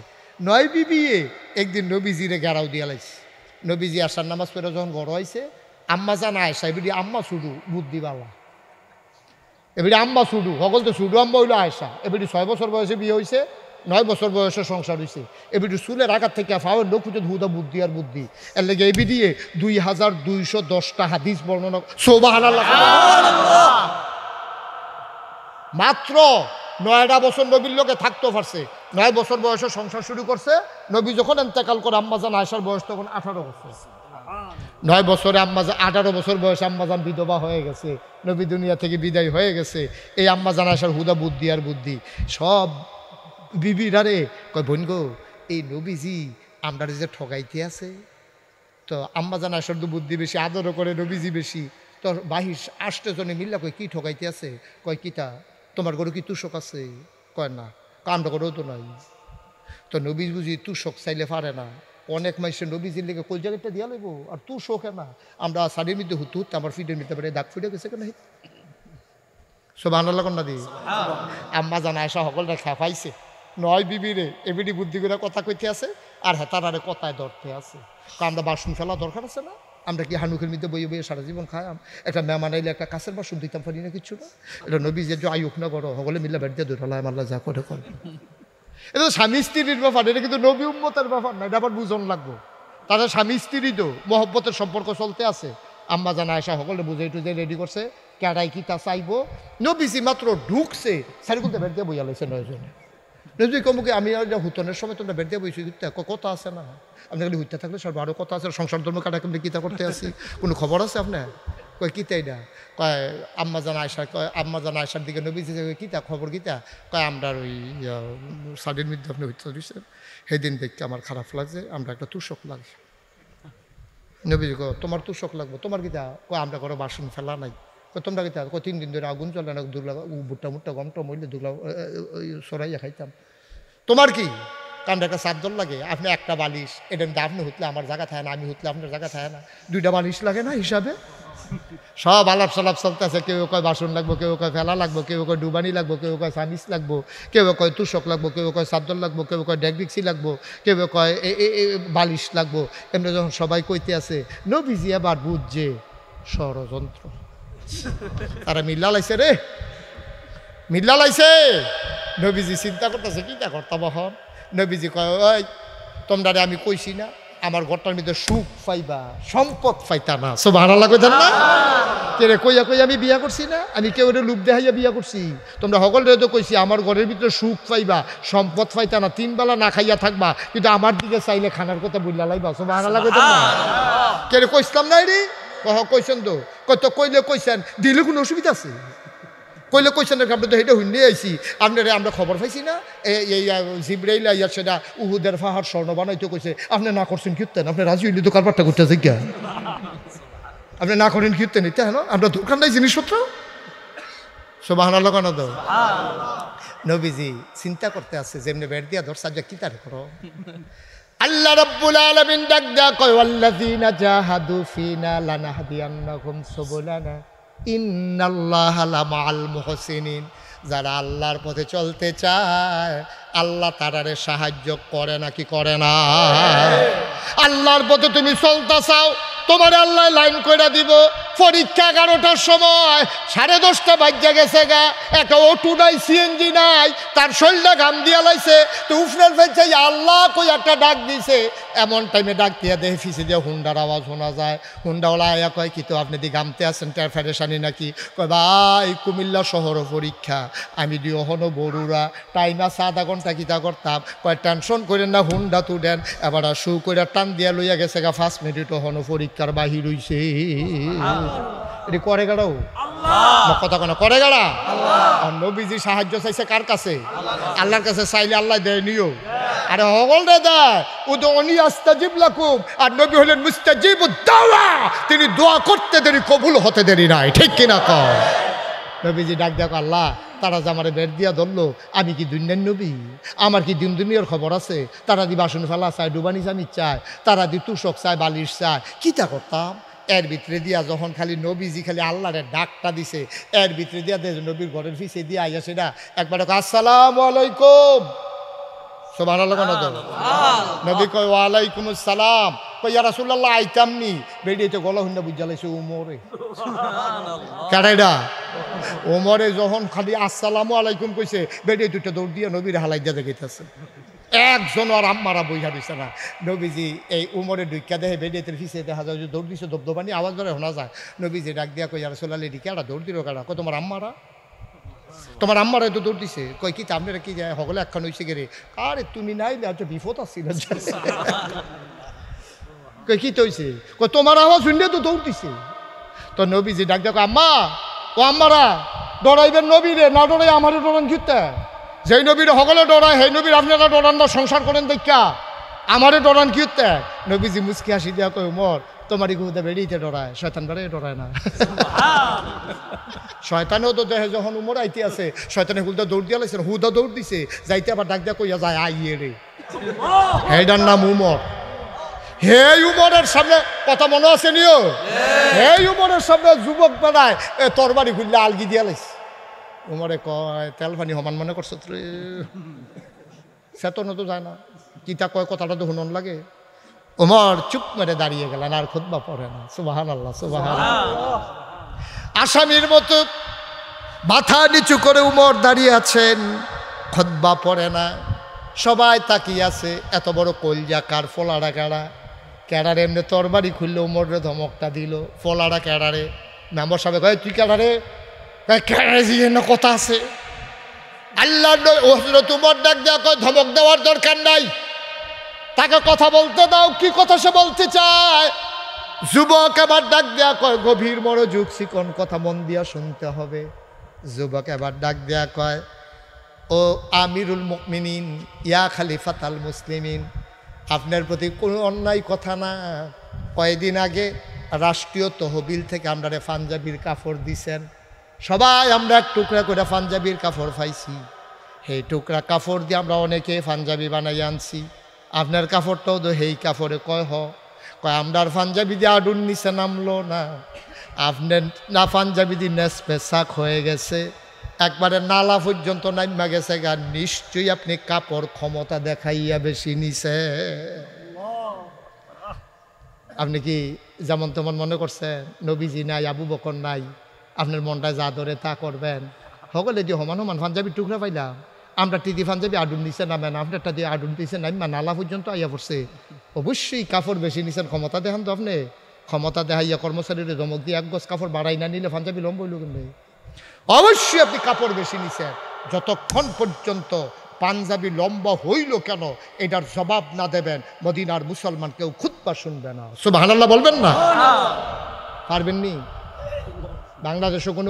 9 বিবিয়ে একদিন নবীজিরে গেরাও দিয়া লাইছে। নবীজি আসার নামাজ পড়ে যখন ঘর হয়েছে, আম্মা জান আয়সা, এবিডি আম্মা শুধু বুদ্ধিবালা, এবিডি আম্মা শুধু, সকল তো শুধু আম্মা হইলো আয়সা। এবিডি 6 বছর বয়সে বিয়ে হয়েছে, 9 বছর বয়সে সংসার হয়েছে। এবিডি চুলের আঘাত থেকে ফাওয়ার লোক পুজো ধুদা বুদ্ধি আর বুদ্ধি, এর লেগে এবিডিয়ে 2210টা হাদিস বর্ণনা। সুবহানাল্লাহ। মাত্র 9টা বছর নবীর লোকে থাকতে পারছে, 9 বছর বয়সে সংসার শুরু করছে। নবী যখন এন্তেকাল করে আম্মাজান আয়সার বয়স তখন 18 বছর। 9 বছরে আম্মাজান, 18 বছর বয়সে আম্মাজান বিধবা হয়ে গেছে, নবী দুনিয়া থেকে বিদায় হয়ে গেছে। এই আম্মাজান আয়সার হুদা বুদ্ধি আর বুদ্ধি। সব বিবিরারে কয়, বোন গো, এই নবীজি আমরা যে ঠগাইতে আছে, তো আম্মাজান আয়সার তো বুদ্ধি বেশি, আদরও করে নবীজি বেশি। তো বাহির 8 জনে মিল্লা কয়, কি ঠগাইতে আছে? কয়, কিতা তোমার ঘরে কি তুষক আছে? কয় না। কামটা করেও তো নাই। তো নবী বুঝি তুষক চাইলে পারে না, অনেক মানুষের নবীজির লেগে কোন জায়গাটা দিয়া লাগবো, আর তুষকে না আমরা শাড়ির মধ্যে হুত হুত আমার ফিটের মধ্যে বেড়ে দাগ ফুটে গেছে কেন সব আনাল্লা কন্যা দিয়ে আম্মা জানা আসা সকলটা খেপাইছে নয় বিবিরে এবিডি বুদ্ধি করে কথা কইতে আছে আর হেতারারে কথায় ধরতে আছে। আমরা বাসন ফেলা দরকার আছে না? আমরা কি হানুকের মধ্যে বইয়ে বইয়ে সারা জীবন খাইম? একটা মেহমান আইলে একটা কাছের বাসন দিতাম পারি না কিছু না? এটা নবী যে আয়ুক না বড় সকলে মিলে বেড় দিয়ে ধরালাম আল্লাহ যা করে করে। এটা তো স্বামী স্ত্রীর ব্যাপার, এটা কিন্তু নবী উম্মতের ব্যাপার না, এটা আবার বুঝন লাগবো। তাদের স্বামী স্ত্রী তো মহব্বতের সম্পর্ক চলতে আছে। আম্মা জানা আসা সকলে বুঝে টুঝে রেডি করছে, কেডাই কি তা চাইবো। নবীজি মাত্র ঢুকছে সারিকুলতে বেড় দিয়ে বইয়া লাইছে 9 জনে। নবী কমুকে আমি হুতনের সময় তোমরা বেড় দিয়ে বইছি কথা আছে না? আপনি খালি হুইতে থাকলে সব আরও কথা আছে, সংসার ধর্ম কাটা কেমনি কিতা করতে আসি কোনো খবর আছে আপনার? কয় কিতাই না, কয় আম্মা জানা আয়সা, কয় আম্মা জানা আয়সার দিকে নবীজি কিতা খবর কিতা, কয় আমরা ওই শাড়ির মধ্যে আপনি হইতে দিচ্ছেন, সেদিন দেখতে আমার খারাপ লাগছে, আমরা একটা তুষক লাগছে। নবীজি কয় তোমার তুষক লাগবো, তোমার কিতা? কয় আমরা কোনো বাসন ফেলা নাই। তোমরা কিতা? কয় 3 দিন ধরে আগুন চলে না, দুগলা বুট্টা মুট্টা গমটা মরলে দুগলা সরাইয়া খাইতাম। তোমার কি? কারণ একটা চাদর লাগে, আপনি একটা বালিশ, এটা আপনি হুতলে আমার জায়গা থাকে না, আমি হুতলে আপনার জায়গা থাকে না, 2টা বালিশ লাগে না হিসাবে? সব আলাপ সালাপ চলতেছে। কেউ কয় বাসন লাগবো, কেউ কয় ফেলা লাগবো, কেউ কয় ডুবানি লাগবো, কেউ কয় সামিস লাগবো, কেউ কয় তুষক লাগবো, কেউ কয় চাদর লাগবো, কেউ কয় ডেকডিক্সি লাগবো, কেউ কয় বালিশ লাগবো। এমনি যখন সবাই কইতে আছে, নবীজি আবার বুঝছে ষড়যন্ত্র। তারা মিল্লা লাইছে রে, মিল্লা লাইছে। নবীজি চিন্তা করতেছে কিতা করতাম এখন। নবীজি কয় ওই তোমরা আমি কইছি না আমার ঘরটার মধ্যে সুখ পাইবা, সম্পদ পাইতা না। সব ভাড়া লাগবে না কে রে? কইয়া কইয়া আমি বিয়া করছি না? আমি কেউ লুপ দেখাইয়া বিয়া করছি? তোমরা সকলে তো কইছি আমার ঘরের ভিতরে সুখ পাইবা, সম্পদ পাইতা না, 3 বেলা না খাইয়া থাকবা, কিন্তু আমার দিকে চাইলে খানার কথা বললা লাইবা। সব ভাড়া লাগবে না কে রে? কইসলাম নাই রে? কইছেন তো, কত কইলে কইছেন, দিলে কোনো অসুবিধা আছে? কইলে কইছেন আপনি তো এটা হুন্ডে আইসি আপনারে, আমরা খবর পাইছি না এই জিব্রাইল আইয়া সেটা উহুদের পাহাড় স্বর্ণ বানাইতে কইছে, আপনি না করছেন কীর্তেন? আপনি রাজি হইলে তো কারবারটা করতে জিজ্ঞা, আপনি না করেন কীর্তেন এটা হ্যাঁ আমরা দোকান নাই জিনিসপত্র সুবহানাল্লাহ লাগানো দাও। নবীজি চিন্তা করতে আছে যেমনি বেড় দিয়া ধর সাজা কি তার করো। আল্লাহ রাব্বুল আলামিন ডাক দেয়া কয় ওয়াল্লাযিনা জাহাদু ফিনা লানাহদিয়ান্নাহুম সুবুলানা ইন্নাল্লাহা লামাআল মুহসিনিন। যারা আল্লাহর পথে চলতে চায় আল্লাহ তারারে সাহায্য করে নাকি করে না? আল্লাহর পথে তুমি চলতে চাও, তোমার আল্লাহ লাইন কইরা দিব। পরীক্ষা 11টার সময় 10:30 বাজে গেছে গা, একটা অটো নাই, সিএনজি নাই, তার শরীরটা ঘাম দিয়া লাইছে, তো উফরের ফেলছে আল্লাহ কই একটা ডাক দিছে। এমন টাইমে ডাক দিয়া দেখে ফিসে দিয়ে হুন্ডার আওয়াজ শোনা যায়। হুন্ডাওয়ালা আয়া কয় কি তো আপনি দি গামতে আছেন তার ফেরেশানি নাকি? কয় ভাই কুমিল্লা শহর পরীক্ষা, আমি দি ওহনো বড়ুরা, টাইম আছে 1/2 ঘন্টা কিতা করতাম। কয় টেনশন করেন না, হুন্ডা তুলেন। এবার শু করে টান দিয়া লইয়া গেছে গা, 5 মিনিট ওহনো পরীক্ষার বাহির হইছে। এটি করে গাড়াও কথা কেন করে গাড়া? আর নবীজি সাহায্য চাইছে কার কাছে? আল্লাহর কাছে চাইলে আল্লাহ দেয় নিও। আরে হগল রে দেয় উদউনি আস্তাজিব লাকুম। আর নবী হলেন মুস্তাজিবুদ দাওয়া, তিনি দোয়া করতে দেরি কবুল হতে দেরি নাই, ঠিক কিনা কয়? নবীজি ডাক দেখো আল্লাহ তারা যে আমার বের দিয়া ধরলো, আমি কি দুনিয়ার নবী? আমার কি দিন দুনিয়ার খবর আছে? তারা দি বাসন ফেলা চায়, ডুবানি জামি চায়, তারা দি তুষক চায়, বালিশ চায়, কিতা করতাম? এর ভিতরে দিয়া যখন খালি নবীজি খালি আল্লাহরে ডাকটা দিছে, এর ভিতরে দিয়া নবীর ঘরের পিছিয়ে দিয়া আইয়া সেটা একবার আসসালামু আলাইকুম। সুবহানাল্লাহ কেন তো? নবী কয় ওয়ালাইকুম আসসালাম। কই ইয়া রাসূলুল্লাহ আইতামনি। বেডিতে গলা হুন্ডা বুঝালাইছে ওমরে। কারাইডা ওমরে যখন খালি আসসালামু আলাইকুম কইছে, বেডি 2টা দৌড় দিয়ে নবীর হালাই দিয়া দেখাইতেছে। একজন আর আম্মারা বইহা দিছে না। নবীজি এই উমরে ঢুইকা দেখে বেডিতে পিছিয়ে দেখা যায় যে দৌড় দিছে, দবদবানি আওয়াজ ধরে শোনা যায়। নবীজি ডাক দিয়া কই ইয়া রাসূলুল্লাহ এদিকে একটা দৌড় দিল কারা? কই তোমার আম্মারা, তোমার আম্মারা তো দৌড় দিছে। কই কি আপনারা কি যায় সকলে একখান হইছে গেরে? আরে তুমি নাই না, একটা বিপদ আসছিল। কই কি তৈছে? কই তোমার আওয়াজ শুনলে তো দৌড় দিছে। তো নবীজি ডাক দেখো আম্মা, ও আম্মারা ডরাইবেন নবীরে, না ডরাই আমারে ডরান কিতে? যেই নবীর সকলে ডরায় সেই নবীর আপনারা ডরান না, সংসার করেন দেখা আমারে ডরান কিতে? নবীজি মুচকি হাসি দিয়া কই উমর তোমারই গুদে বেরিয়েতে ডরায়, শয়তান বেড়ে ডরায় না। শয়তানেও তো দেখে যখন উমর আইতে আছে, শয়তানে হুদা দৌড় দিয়া লাইছে, হুদা দৌড় দিছে, যাইতে আবার ডাক দিয়া কইয়া যায় আইয়ে রে। এইটার নাম উমর। হে উমরের সামনে কথা মনে আছে নিও, হে উমরের সামনে যুবক বেড়ায় তরবারি খুললে আলগি দিয়া লাইছে। উমরে কয় তেল পানি সমান মনে করছো তুই, চেতনও তো যায় না, কিতা কয় কথাটা তো শুনন লাগে। উমর চুপ মেরে দাঁড়িয়ে গেলেন, আর খুতবা পড়ে না। সুবহানাল্লাহ, সুবহানাল্লাহ। আসামির মতো মাথা নিচু করে উমর দাঁড়িয়ে আছেন, খুতবা পড়ে না। সবাই তাকিয়ে আছে, এত বড় কলজা কার, ফলাড়া কেড়া, কেড়ারে এমনি তরবারি খুললে উমরে ধমকটা দিল, ফলাড়া কেড়ারে। মেম্বার সাহেব কয় তুই কেড়ারে, কেড়ারে যে কথা আছে। আল্লাহ হযরত উমর ডাক দেওয়া কয় ধমক দেওয়ার দরকার নাই, তাকে কথা বলতে দাও, কি কথা সে বলতে চায়। যুবক এবার ডাক দেয়া কয় গভীর মনোযোগ, শিকন কথা মন দিয়া শুনতে হবে। যুবক এবার ডাক দেয়া কয় ও আমিরুল মুমিনিন, ইয়া খলিফাতাল মুসলিমিন, আপনার প্রতি কোনো অন্যায় কথা না। কয়েকদিন আগে রাষ্ট্রীয় তহবিল থেকে আমরা পাঞ্জাবির কাপড় দিছেন, সবাই আমরা এক টুকরা করে পাঞ্জাবির কাপড় পাইছি। সেই টুকরা কাপড় দিয়ে আমরা অনেকে পাঞ্জাবি বানাই আনছি। আপনার কাপড়টাও তো সেই কাপড়ে কয় কয় আমরার পাঞ্জাবি দিয়ে আডুন নিচে নামলো না, আপনার না পাঞ্জাবি দিয়ে নেসপেশাক হয়ে গেছে, একবারে নালা পর্যন্ত নাইমা গেছে গা। নিশ্চয়ই আপনি কাপড় ক্ষমতা দেখাইয়া বেশি নিছে। আপনি কি যেমন তেমন মনে করছেন নবীজি নাই, আবু বকর নাই, আপনার মনটা যা ধরে তা করবেন। সকলে দিয়ে সমান সমান পাঞ্জাবির টুকরা পাইলাম, আমরা টিদি পাঞ্জাবি আডুন নিচে নামেন, আপনারটা দিয়ে আডুন নিচে নাইমা নালা পর্যন্ত আইয়া পড়ছে। অবশ্যই কাপড় বেশি নিছেন, ক্ষমতা দেখান তো আপনি। ক্ষমতা দেখাইয়া কর্মচারীর ধমক দিয়ে এক গজ কাপড় বাড়াই না নিলে পাঞ্জাবি লম্ব হইল কিন্তু। অবশ্যই আপনি কাপড় বেশি নিছেন। যতক্ষণ পর্যন্ত পাঞ্জাবি লম্বা হইল কেন এটার জবাব না দেবেন, মদিনার মুসলমান কেউ খুতবা শুনবে না। সুবহানাল্লাহ বলবেন না? পারবেননি? বাংলাদেশে কোনো